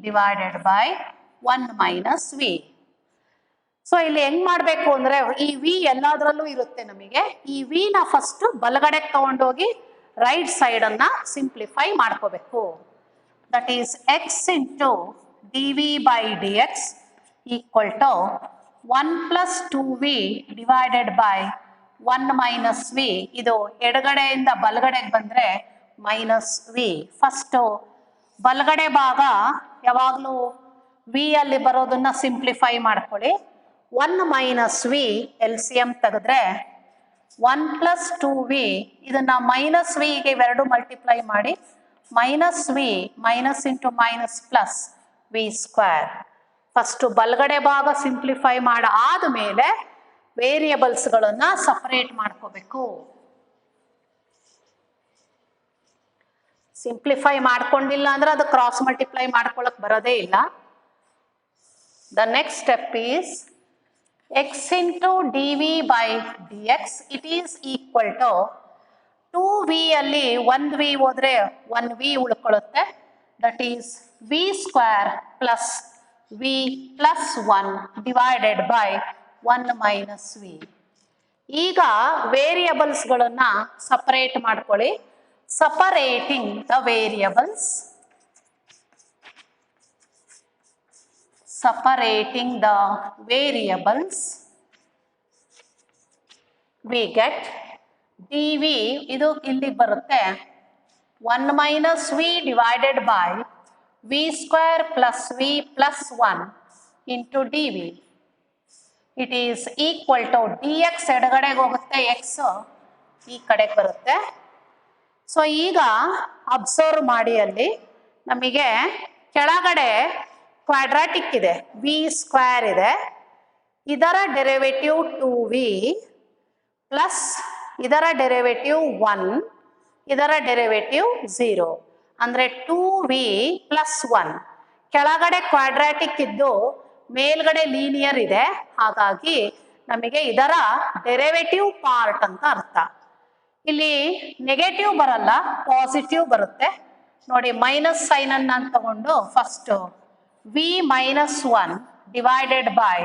divided by 1 minus v. So ಇಲ್ಲಿ ಹೆಂಗ್ ಮಾಡಬೇಕು ಅಂದ್ರೆ ಈ v ಎಲ್ಲಾದ್ರಲ್ಲೂ ಇರುತ್ತೆ ನಮಗೆ. ಈ v ನ ಫಸ್ಟ್ ಬಲಗಡೆಗೆ ತಗೊಂಡೋಗಿ ರೈಟ್ ಸೈಡ್ ಅನ್ನ ಸಿಂಪ್ಲಿಫೈ ಮಾಡ್ಕೋಬೇಕು. That is x into dv by dx equal to 1 plus 2v divided by 1 minus v. ಇದು ಎಡಗಡೆಯಿಂದ ಬಲಗಡೆಗೆ ಬಂದ್ರೆ ಮೈನಸ್ ವಿ. ಫಸ್ಟ್ ಬಲಗಡೆ ಭಾಗ ಯಾವಾಗಲೂ ವಿ ಅಲ್ಲಿ ಬರೋದನ್ನ ಸಿಂಪ್ಲಿಫೈ ಮಾಡ್ಕೊಳ್ಳಿ. 1 minus v L C M ತೆಗೆದ್ರೆ 1 plus 2v, ಇದನ್ನ ಮೈನಸ್ ವಿ ಗೆ ಇವೆರಡು ಮಲ್ಟಿಪ್ಲೈ ಮಾಡಿ minus v minus into minus plus v square. First ಬಲಗಡೆ ಭಾಗ ಸಿಂಪ್ಲಿಫೈ ಆದ್ಮೇಲೆ ವೇರಿಯಬಲ್ಸ್ಗಳನ್ನ ಸಪರೇಟ್ ಮಾಡ್ಕೋಬೇಕು. ಸಿಂಪ್ಲಿಫೈ ಮಾಡ್ಕೊಂಡಿಲ್ಲ ಅಂದ್ರೆ ಅದು ಕ್ರಾಸ್ ಮಲ್ಟಿಪ್ಲೈ ಮಾಡ್ಕೊಳಕ್ ಬರೋದೇ ಇಲ್ಲ. The next step is x into dv by dx it is equal to 2v ಅಲ್ಲಿ 1v ಹೋದ್ರೆ 1v ಉಳ್ಕೊಳ್ಳುತ್ತೆ. That is v square plus v plus 1 divided by 1 minus v. ಈಗ ವೇರಿಯಬಲ್ಸ್ಗಳನ್ನ ಸಪರೇಟ್ ಮಾಡ್ಕೊಳ್ಳಿ. Separating the variables, separating the variables, we get dv ಇದು ಇಲ್ಲಿ ಬರುತ್ತೆ 1 minus v divided by v square plus v plus 1 into dv. It is equal to dx ಎಡಗಡೆಗೆ ಹೋಗುತ್ತೆ, x ಈ ಕಡೆಗೆ ಬರುತ್ತೆ. ಸೊ ಈಗ ಅಬ್ಸರ್ವ್ ಮಾಡಿ, ಅಲ್ಲಿ ನಮಗೆ ಕೆಳಗಡೆ ಕ್ವಾಡ್ರಾಟಿಕ್ ಇದೆ, ವಿ ಸ್ಕ್ವೇರ್ ಇದೆ, ಇದರ ಡೆರಿವೇಟಿವ್ 2v ಪ್ಲಸ್ ಇದರ ಡೆರಿವೇಟಿವ್ 1, ಇದರ ಡೆರಿವೇಟಿವ್ 0 ಅಂದ್ರೆ 2v ಪ್ಲಸ್ 1. ಕೆಳಗಡೆ ಕ್ವಾಡ್ರಾಟಿಕ್ ಇದ್ದು ಮೇಲ್ಗಡೆ ಲೀನಿಯರ್ ಇದೆ, ಹಾಗಾಗಿ ನಮಗೆ ಇದರ ಡೆರಿವೇಟಿವ್ ಪಾರ್ಟ್ ಅಂತ ಅರ್ಥ. ಇಲ್ಲಿ ನೆಗೆಟಿವ್ ಬರಲ್ಲ, ಪಾಸಿಟಿವ್ ಬರುತ್ತೆ ನೋಡಿ. ಮೈನಸ್ ಸೈನ್ ಅನ್ನ ತಗೊಂಡು first v minus 1 divided by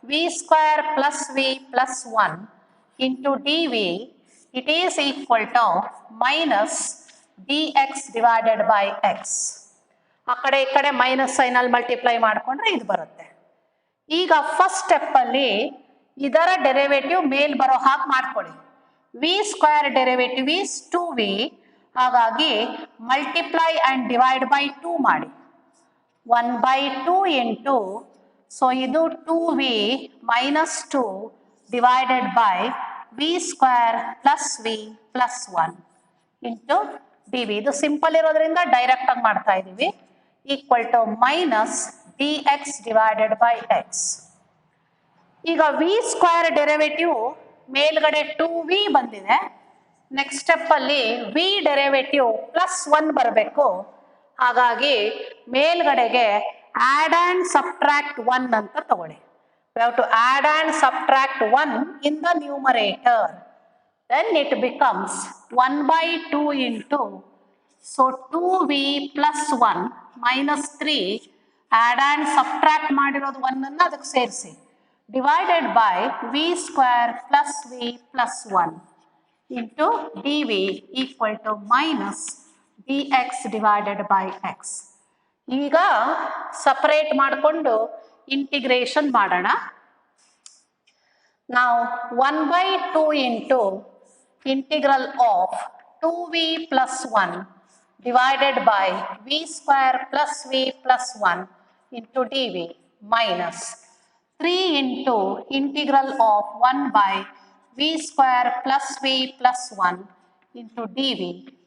v square plus v plus 1 into dv, it is equal to minus dx divided by x. ಆ ಕಡೆ ಈ ಕಡೆ ಮೈನಸ್ ಸೈನ್ ಅಲ್ಲಿ ಮಲ್ಟಿಪ್ಲೈ ಮಾಡ್ಕೊಂಡ್ರೆ ಇದು ಬರುತ್ತೆ. ಈಗ ಫಸ್ಟ್ ಸ್ಟೆಪ್ ಅಲ್ಲಿ ಇದರ ಡೆರಿವೇಟಿವ್ ಮೇಲ್ ಬರೋ ಹಾಗೆ ಮಾಡ್ಕೊಳ್ಳಿ. v square derivative is 2v, ಹಾಗಾಗಿ ಮಲ್ಟಿಪ್ಲೈ ಅಂಡ್ ಡಿವೈಡ್ ಬೈ 2 ಮಾಡಿ. 1 by 2 into, so ಇದು 2v minus 2 divided by v square plus v plus 1 into dv. ಇದು ಸಿಂಪಲ್ ಇರೋದ್ರಿಂದ ಡೈರೆಕ್ಟ್ ಆಗಿ ಮಾಡ್ತಾ ಇದೀವಿ. Equal to minus dx divided by x. ಈಗ v square derivative ಮೇಲ್ಗಡೆ 2v ಬಂದಿದೆ. ನೆಕ್ಸ್ಟ್ ಸ್ಟೆಪ್ ಅಲ್ಲಿ v ಡೆರಿವೇಟಿವ್ ಪ್ಲಸ್ 1 ಬರಬೇಕು, ಹಾಗಾಗಿ ಮೇಲ್ಗಡೆಗೆ ಆಡ್ ಅಂಡ್ ಸಬ್ಟ್ರಾಕ್ಟ್ 1 ಅಂತ ತಗೊಳ್ಳಿ. We have to add and subtract 1 in the numerator. Then it becomes 1 by 2 into, so 2v plus 1 minus 3, add and subtract ಮಾಡಿರೋದು 1 ಅನ್ನ ಅದಕ್ಕೆ ಸೇರಿಸಿ, divided by v square plus v plus 1 into dv equal to minus dx divided by x. ಈಗ separate ಮಾಡಿಕೊಂಡು integration ಮಾಡೋಣ. ನಾವು 1 by 2 into integral of 2v plus 1 divided by v square plus v plus 1 into dv minus 3 into integral of 1 by v square plus v plus 1 into dv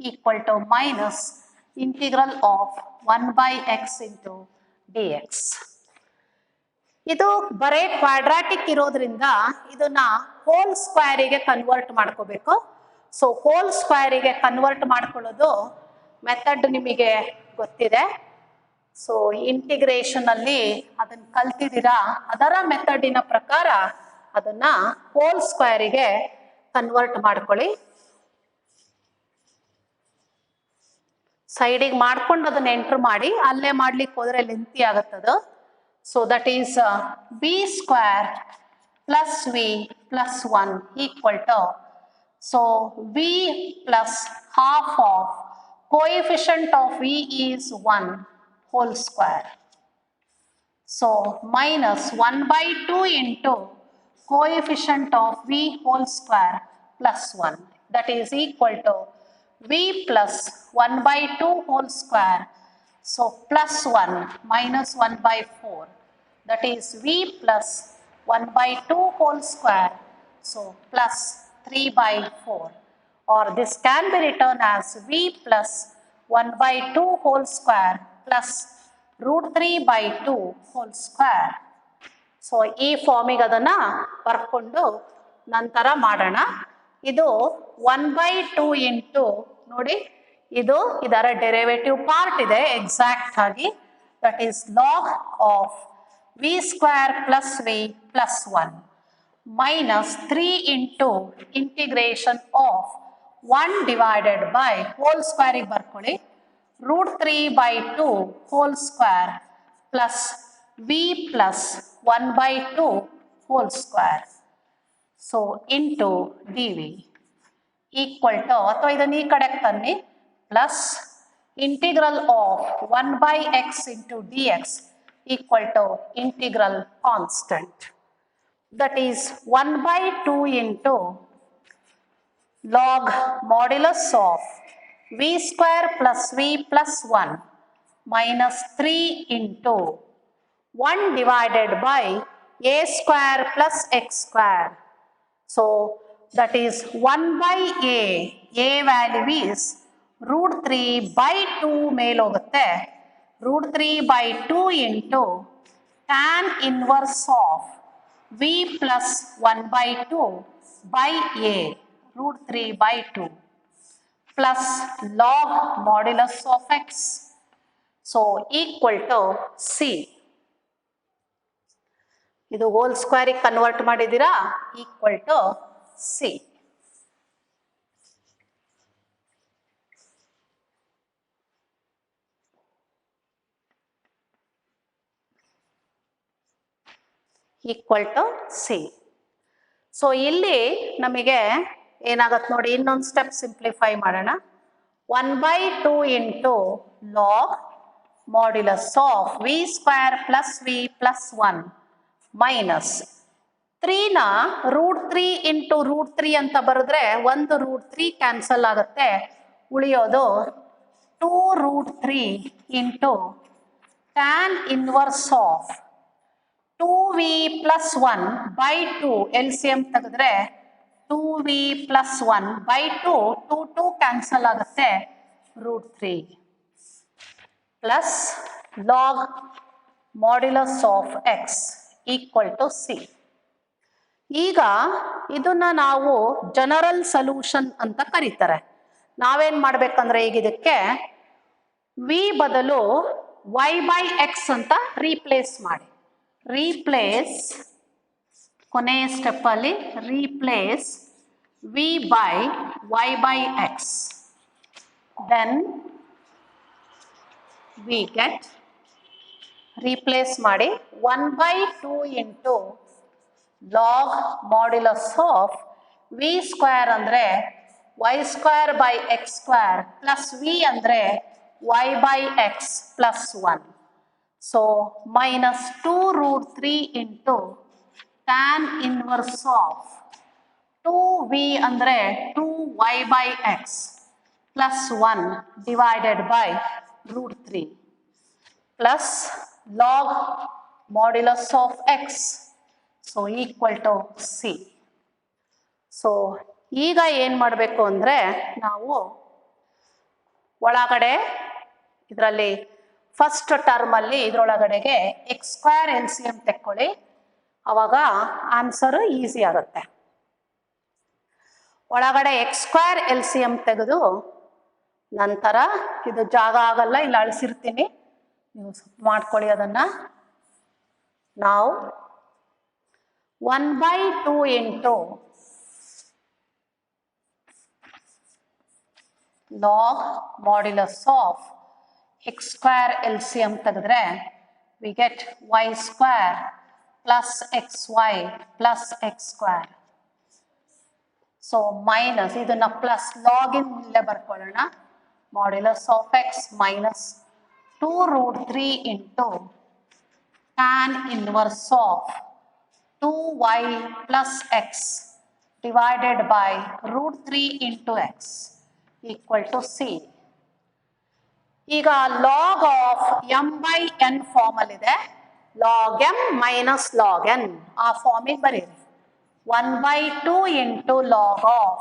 equal to minus integral of 1 by x into dx. ಇದು ಬರೇ quadratic ಇರೋದ್ರಿಂದ ಇದನ್ನ hole ಸ್ಕ್ವೇರಿಗೆ convert ಮಾಡ್ಕೋಬೇಕು. So hole ಸ್ಕ್ವೇರಿಗೆ convert ಮಾಡ್ಕೊಳ್ಳೋದು method ನಿಮಗೆ ಗೊತ್ತಿದೆ. So integration ಅಲ್ಲಿ ಅದನ್ನ ಕಲ್ತಿದ್ದೀರಾ, ಅದರ ಮೆಥಡಿನ ಪ್ರಕಾರ ಅದನ್ನ ಹೋಲ್ ಸ್ಕ್ವೇರಿಗೆ ಕನ್ವರ್ಟ್ ಮಾಡ್ಕೊಳ್ಳಿ. ಸೈಡಿಗೆ ಮಾಡ್ಕೊಂಡು ಅದನ್ನ ಎಂಟ್ರ್ ಮಾಡಿ, ಅಲ್ಲೇ ಮಾಡ್ಲಿಕ್ಕೆ ಹೋದ್ರೆ ಲೆಂತಿ ಆಗುತ್ತದು. So that is b square plus v plus 1 equal to, so v plus half of coefficient of v is 1 whole square. So minus 1 by 2 into coefficient of v whole square plus 1, that is equal to v plus 1 by 2 whole square. So plus 1 minus 1 by 4, that is v plus 1 by 2 whole square. So plus 3 by 4, or this can be written as v plus 1 by 2 whole square plus root 3 by 2 whole square. So ಈ ಫಾರ್ಮಿಗೆ ಅದನ್ನ ಬರ್ಕೊಂಡು ನಂತರ ಮಾಡೋಣ. ಇದು 1 by 2 into, ನೋಡಿ ಇದು ಇದರ derivative part ಇದೆ ಎಕ್ಸಾಕ್ಟ್ ಆಗಿ, that is log of v square plus v plus 1 minus 3 into integration of 1 divided by whole square ಗೆ ಬರ್ಕೊಳ್ಳಿ root 3 by 2 whole square plus v plus 1 by 2 whole square. So into dv equal to, ಅಥವಾ ಇದನ್ನ ಈ ಕಡೆಗೆ ತನ್ನಿ, plus integral of 1 by x into dx equal to integral constant. That is 1 by 2 into log modulus of v square plus v plus 1 minus 3 into 1 divided by a square plus x square. So that is 1 by a value is root 3 by 2 ಮೇಲೆ ಹೋಗುತ್ತೆ, root 3 by 2 into tan inverse of v plus 1 by 2 by a root 3 by 2 plus log modulus of x. So equal to c. ಇದು whole square convert ಮಾಡಿದ್ದೀರಾ, equal to c. Equal to c. So ಇಲ್ಲಿ ನಮಗೆ ಏನಾಗತ್ತೆ ನೋಡಿ, ಇನ್ನೊಂದು step simplify ಮಾಡೋಣ. 1 by 2 into log modulus of v square plus v plus 1 minus 3ನ root 3 into root 3 ಅಂತ ಬರೆದ್ರೆ ಒಂದು ರೂಟ್ 3 ಕ್ಯಾನ್ಸಲ್ ಆಗುತ್ತೆ, ಉಳಿಯೋದು 2 root 3 into tan inverse of 2v plus 1 by 2, L C M ತೆಗೆದ್ರೆ 2v ಪ್ಲಸ್ 1 ಬೈ 2, 2 ಕ್ಯಾನ್ಸಲ್ ಆಗುತ್ತೆ, root 3 plus log modulus of x equal to c. ಈಗ ಇದನ್ನ ನಾವು ಜನರಲ್ ಸೊಲ್ಯೂಷನ್ ಅಂತ ಕರೀತಾರೆ. ನಾವೇನ್ ಮಾಡ್ಬೇಕಂದ್ರೆ ಈಗ ಇದಕ್ಕೆ ವಿ ಬದಲು y ಬೈ ಎಕ್ಸ್ ಅಂತ ರೀಪ್ಲೇಸ್ ಮಾಡಿ. ರೀಪ್ಲೇಸ್ ಕೊನೆಯ ಸ್ಟೆಪ್ ಅಲ್ಲಿ replace v by y by x, then we get, replace ಮಾಡಿ 1 by 2 into log modulus of v square ಅಂದರೆ y square by x square plus v ಅಂದರೆ y by x plus 1. So minus 2 root 3 into tan inverse of 2v ಅಂದರೆ 2y by x plus 1 divided by root 3 plus log modulus of x, so equal to c. So ಈಗ ಏನು ಮಾಡಬೇಕು ಅಂದರೆ ನಾವು ಒಳಗಡೆ ಇದರಲ್ಲಿ first ಟರ್ಮಲ್ಲಿ ಇದರೊಳಗಡೆಗೆ x square L C M ತೆಕ್ಕೊಳ್ಳಿ, ಅವಾಗ ಆನ್ಸರು ಈಸಿ ಆಗುತ್ತೆ. ಒಳಗಡೆ x square L C M ತೆಗೆದು ನಂತರ ಇದು ಜಾಗ ಆಗಲ್ಲ, ಇಲ್ಲಿ ಅಳಿಸಿರ್ತೀನಿ, ನೀವು ಮಾಡ್ಕೊಳ್ಳಿ ಅದನ್ನು. ನಾವು 1 by 2 into log modulus of x square LCM ತೆಗೆದ್ರೆ we get y square plus xy plus x square. So minus ಇದನ್ನ plus log in ಮುಂದೆ ಬರ್ಕೊಳ್ಳೋಣ. Modulus of x minus 2 root 3 into tan inverse of 2y plus x divided by root 3 into x equal to c. ಈಗ log of m by n form ಅಲ್ಲಿ ಇದೆ. log m minus log n ಆ ಫಾರ್ಮಿಗೆ ಬರೀರಿ. 1 by 2 into log of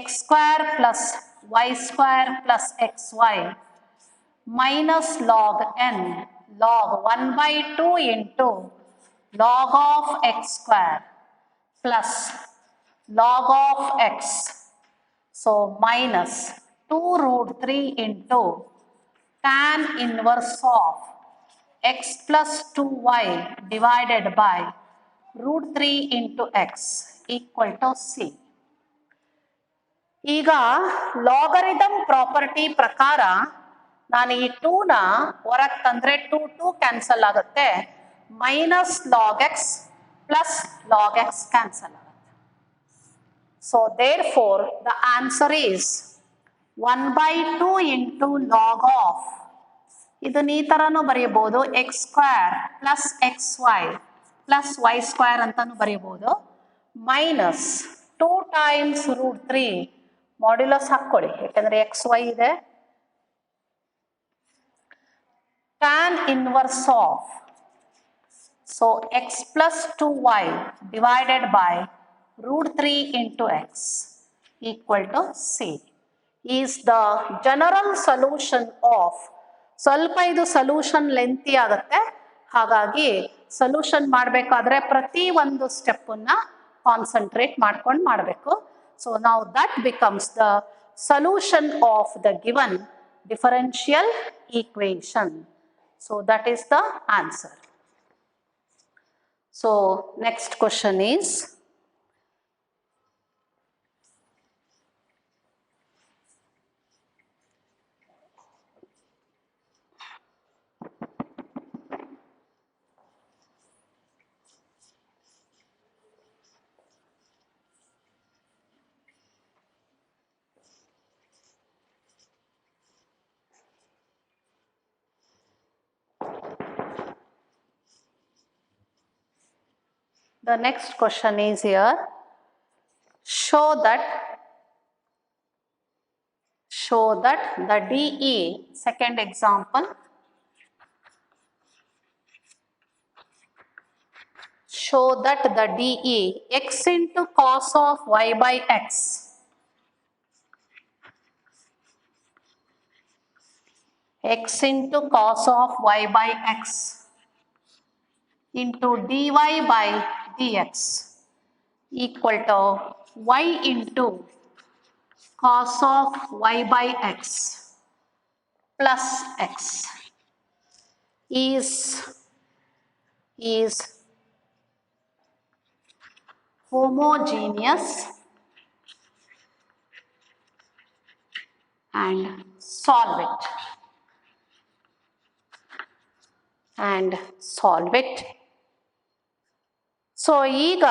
x square plus y square plus xy minus log n log 1 by 2 into log of x square plus log of x. So minus 2 root 3 into tan inverse of x plus 2y divided by root 3 into x equal to c. ಈಗ logarithm property ಪ್ರಕಾರ ನಾನು ಈ 2ನ ಹೊರಗೆ ತಂದ್ರೆ 2 2 cancel ಆಗುತ್ತೆ, minus log x plus log x cancel ಆಗುತ್ತೆ. So therefore the answer is 1 by 2 into log of, ಇದನ್ನ ಈ ಥರನೂ ಬರೆಯಬಹುದು, x square plus x y plus y square ಅಂತಾನು ಬರೆಯಬಹುದು, ಮೈನಸ್ 2 times ರೂಟ್ 3 ಮಾಡ್ಯುಲಸ್ ಹಾಕ್ಕೊಳ್ಳಿ ಯಾಕಂದ್ರೆ ಎಕ್ಸ್ ವೈ ಇದೆ, tan inverse of, so x plus 2y divided by root 3 into x equal to c is the general solution of, ಸ್ವಲ್ಪ ಇದು solution lengthy ಆಗುತ್ತೆ, ಹಾಗಾಗಿ solution ಮಾಡಬೇಕಾದ್ರೆ ಪ್ರತಿ ಒಂದು ಸ್ಟೆಪ್ಪನ್ನ ಕಾನ್ಸಂಟ್ರೇಟ್ ಮಾಡ್ಕೊಂಡು ಮಾಡಬೇಕು. ಸೊ ನಾವು that becomes the solution of the given differential equation. So that is the answer. So next question is, the next question is here, show that the DE, second example, show that the DE x into cos of y by x into cos of y by x into dy by dx equal to y into cos of y by x plus x is homogeneous and solve it. So ಈಗ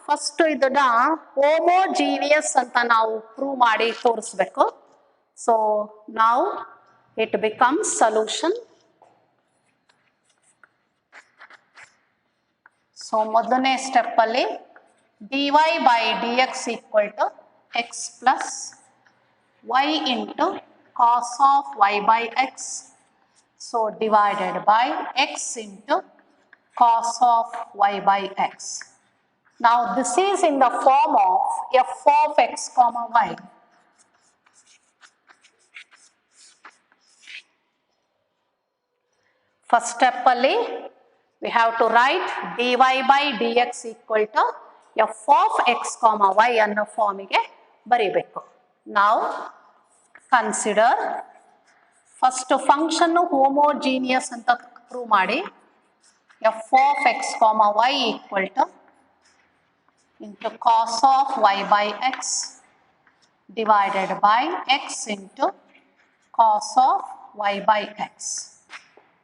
first ಇದನ್ನ homogeneous ಅಂತ ನಾವು prove ಮಾಡಿ ತೋರಿಸ್ಬೇಕು. So ನಾವು it becomes solution. So ಮೊದಲನೇ step ಅಲ್ಲಿ dy by dx equal to x plus y into cos of y by x. So divided by x into cos of y by x. Now this is in the form of f of x comma y. First step alli we have to write dy by dx equal to f of x comma y ಅನ್ನೋ ಫಾರ್ಮಿಗೆ ಬರೀಬೇಕು. Now consider first function homogeneous ಅಂತ prove ಮಾಡಿ, f of x comma y equal to into cos of y by x divided by x into cos of y by x.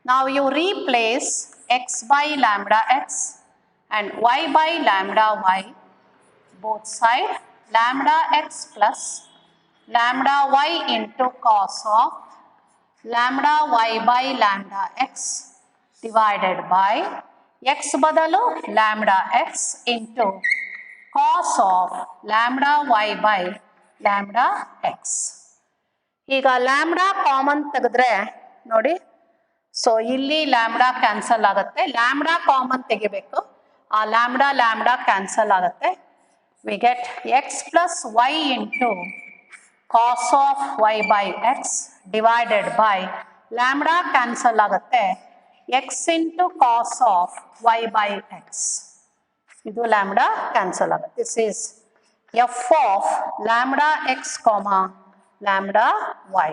Now you replace x by lambda x and y by lambda y, both side lambda x plus lambda y into cos of lambda y by lambda x divided by x ಬದಲು lambda x into cos of lambda y by lambda x. ಈಗ lambda common ತೆಗೆದ್ರೆ ನೋಡಿ, so ಇಲ್ಲಿ lambda cancel ಆಗುತ್ತೆ, lambda common ತೆಗಿಬೇಕು, ಆ lambda lambda cancel ಆಗುತ್ತೆ. We get x plus y into cos of y by x divided by lambda cancel ಆಗುತ್ತೆ, x into cos of y by x. ಇದು lambda cancel ಆಗುತ್ತೆ. This is f of lambda x comma lambda y.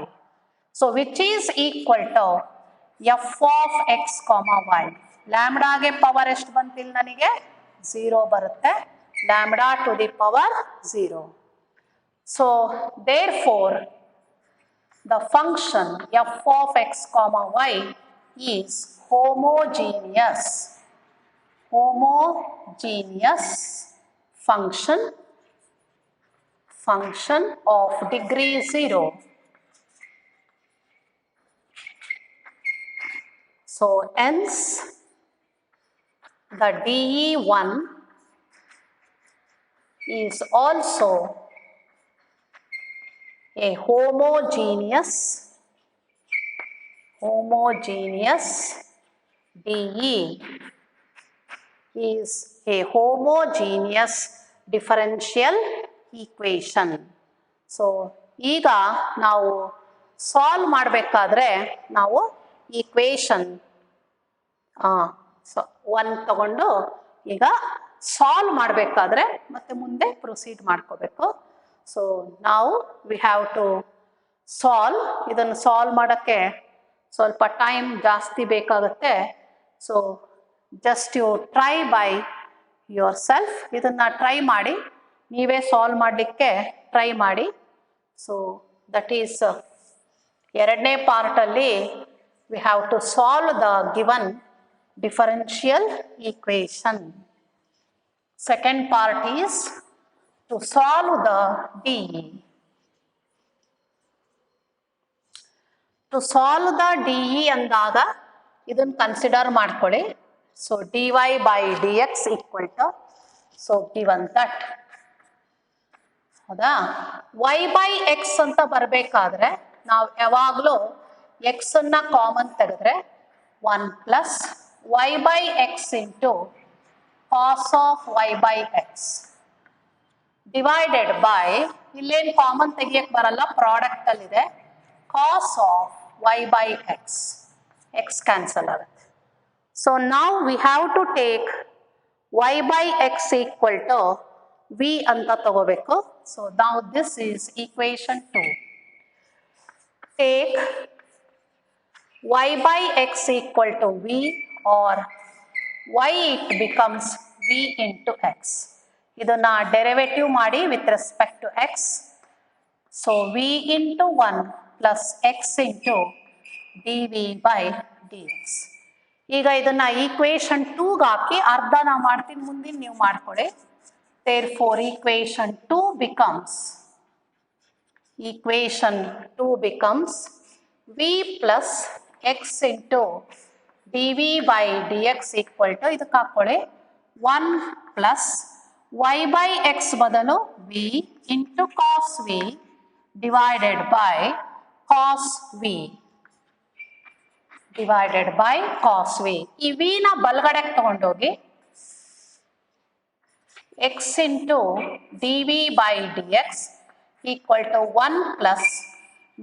So which is equal to f of x comma y. ಲ್ಯಾಂಬ್ಡಾಗೆ power ಎಷ್ಟು ಬಂತಿಲ್ಲ ನನಗೆ? 0 ಬರುತ್ತೆ. Lambda to the power 0. So therefore the function f of x comma y is homogeneous. Homogeneous function of degree 0. So hence the DE1 is also a homogeneous DE is a homogeneous differential equation. So ಈಗ ನಾವು solve ಮಾಡಬೇಕಾದ್ರೆ ನಾವು equation 1 ತಗೊಂಡು ಈಗ solve ಮಾಡಬೇಕಾದ್ರೆ ಮತ್ತೆ ಮುಂದೆ proceed ಮಾಡ್ಕೋಬೇಕು. ಸೊ ನಾವು ವಿ ಹ್ಯಾವ್ ಟು ಸಾಲ್ವ್. ಇದನ್ನು ಸಾಲ್ವ್ ಮಾಡೋಕ್ಕೆ ಸ್ವಲ್ಪ ಟೈಮ್ ಜಾಸ್ತಿ ಬೇಕಾಗುತ್ತೆ. So just you try by yourself. ಇದನ್ನು ಟ್ರೈ ಮಾಡಿ, ನೀವೇ ಸಾಲ್ವ್ ಮಾಡಲಿಕ್ಕೆ ಟ್ರೈ ಮಾಡಿ. ಸೊ ದಟ್ ಈಸ್ ಎರಡನೇ ಪಾರ್ಟಲ್ಲಿ we have to solve the given differential equation. Second part is to solve the DE. To solve the DE ಅಂದಾಗ ಇದನ್ನು consider ಮಾಡ್ಕೊಳ್ಳಿ. So dy by dx equal to, so given that, ಹೌದಾ, y by x ಅಂತ ಬರಬೇಕಾದ್ರೆ ನಾವು ಯಾವಾಗಲೂ x ಅನ್ನ common ತೆಗೆದ್ರೆ 1 plus y by x into cos of y by x divided by, ಇಲ್ಲೇನು ಕಾಮನ್ ತೆಗಿಯಕ್ಕೆ ಬರಲ್ಲ, ಪ್ರಾಡಕ್ಟ್ ಅಲ್ಲಿದೆ, cos of y by x. X cancel ಆಗುತ್ತೆ. ಸೊ ನಾವು we have to take y by x equal to v ಅಂತ ತಗೋಬೇಕು. So now this is equation 2. Take y by x equal to v, or y it becomes v into x. ಇದನ್ನ derivative ಮಾಡಿ with respect to x. So v into 1 plus x into dv by dx. ಈಗ ಇದನ್ನ equation 2ಗೆ ಹಾಕಿ ಅರ್ಧ ನಾವು ಮಾಡ್ತೀನಿ, ಮುಂದಿನ ನೀವು ಮಾಡ್ಕೊಳ್ಳಿ. Therefore equation 2 becomes v plus x into dv by dx equal to, ಇದಕ್ಕೆ ಹಾಕೊಳ್ಳಿ 1 plus y by x ಬದಲು v into cos v divided by cos v divided by cos v. ಈ v ನ ಬಲಗಡೆಗೆ ತಗೊಂಡೋಗಿ x into dv by dx equal to 1 plus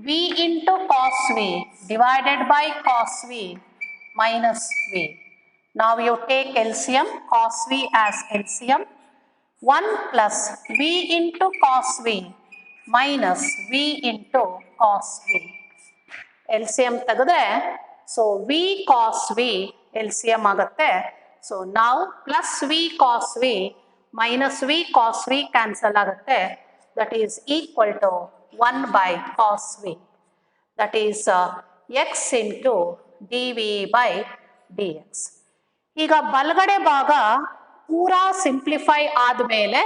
v into cos v divided by cos v minus v. Now you take LCM, cos v as LCM, 1 plus v into cos v minus v into cos v. LCM ತೆಗೆದ್ರೆ so v cos v LCM ಆಗುತ್ತೆ. So now plus v cos v minus v cos v cancel ಆಗುತ್ತೆ. that is equal to 1 by cos v, that is x into dv by dx. ಈಗ ಬಲಗಡೆ ಭಾಗ ಪೂರಾ simplify ಆದಮೇಲೆ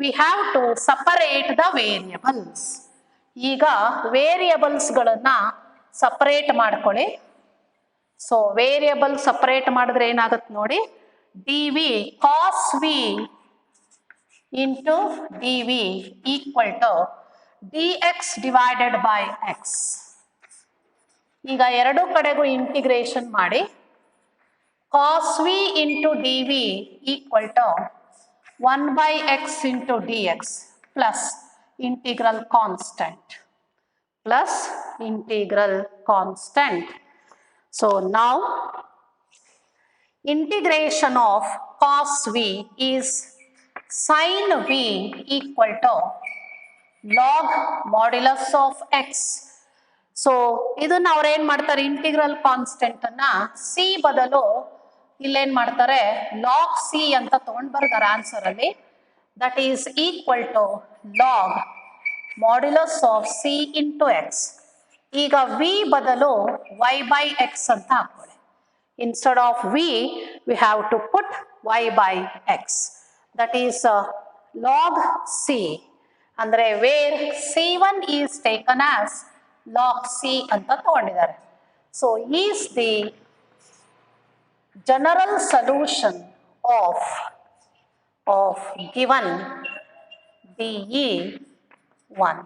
we have to separate the variables. ಈಗ ವೇರಿಯಬಲ್ಸ್ಗಳನ್ನು separate ಮಾಡ್ಕೊಳ್ಳಿ. So variable separate ಮಾಡಿದ್ರೆ ಏನಾಗುತ್ತೆ ನೋಡಿ, d v cos v into d v equal to d x divided by x. ಈಗ ಎರಡೂ ಕಡೆಗೂ ಇಂಟಿಗ್ರೇಷನ್ ಮಾಡಿ. cos v into dv equal to 1 by x into dx plus integral constant. So now integration of cos v is sin v equal to log modulus of x. So ಇದನ್ನ ಅವ್ರು ಏನ್ ಮಾಡ್ತಾರೆ, integral constant ಅನ್ನ C ಬದಲು ಇಲ್ಲೇನ್ ಮಾಡ್ತಾರೆ, log C ಅಂತ ತಗೊಂಡ್ ಬರ್ತಾರೆ ಆನ್ಸರ್ ಅಲ್ಲಿ. That is equal to log modulus of c into x. ಈಗ ವಿ ಬದಲು ವೈ ಬೈ ಎಕ್ಸ್ ಅಂತ ಹಾಕೊಳ್ಳಿ. Instead of v we have to put y by x. That is log c ಅಂದ್ರೆ where C1 is taken as log C ಅಂತ ತಗೊಂಡಿದ್ದಾರೆ. So is the general solution of given DE1,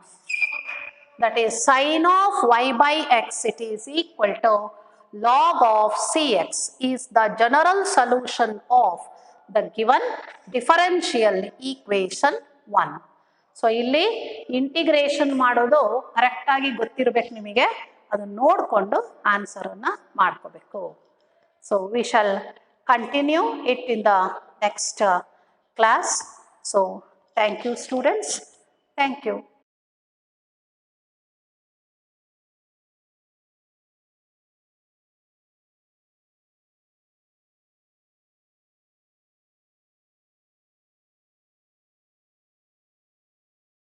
that is sin of y by x, it is equal to log of Cx is the general solution of the given differential equation 1. So ಇಲ್ಲಿ integration ಮಾಡೋದು ಕರೆಕ್ಟಾಗಿ ಗೊತ್ತಿರಬೇಕು ನಿಮಗೆ, ಅದನ್ನು ನೋಡಿಕೊಂಡು ಆನ್ಸರನ್ನು ಮಾಡ್ಕೋಬೇಕು. So we shall continue it in the next class. So thank you students, thank you.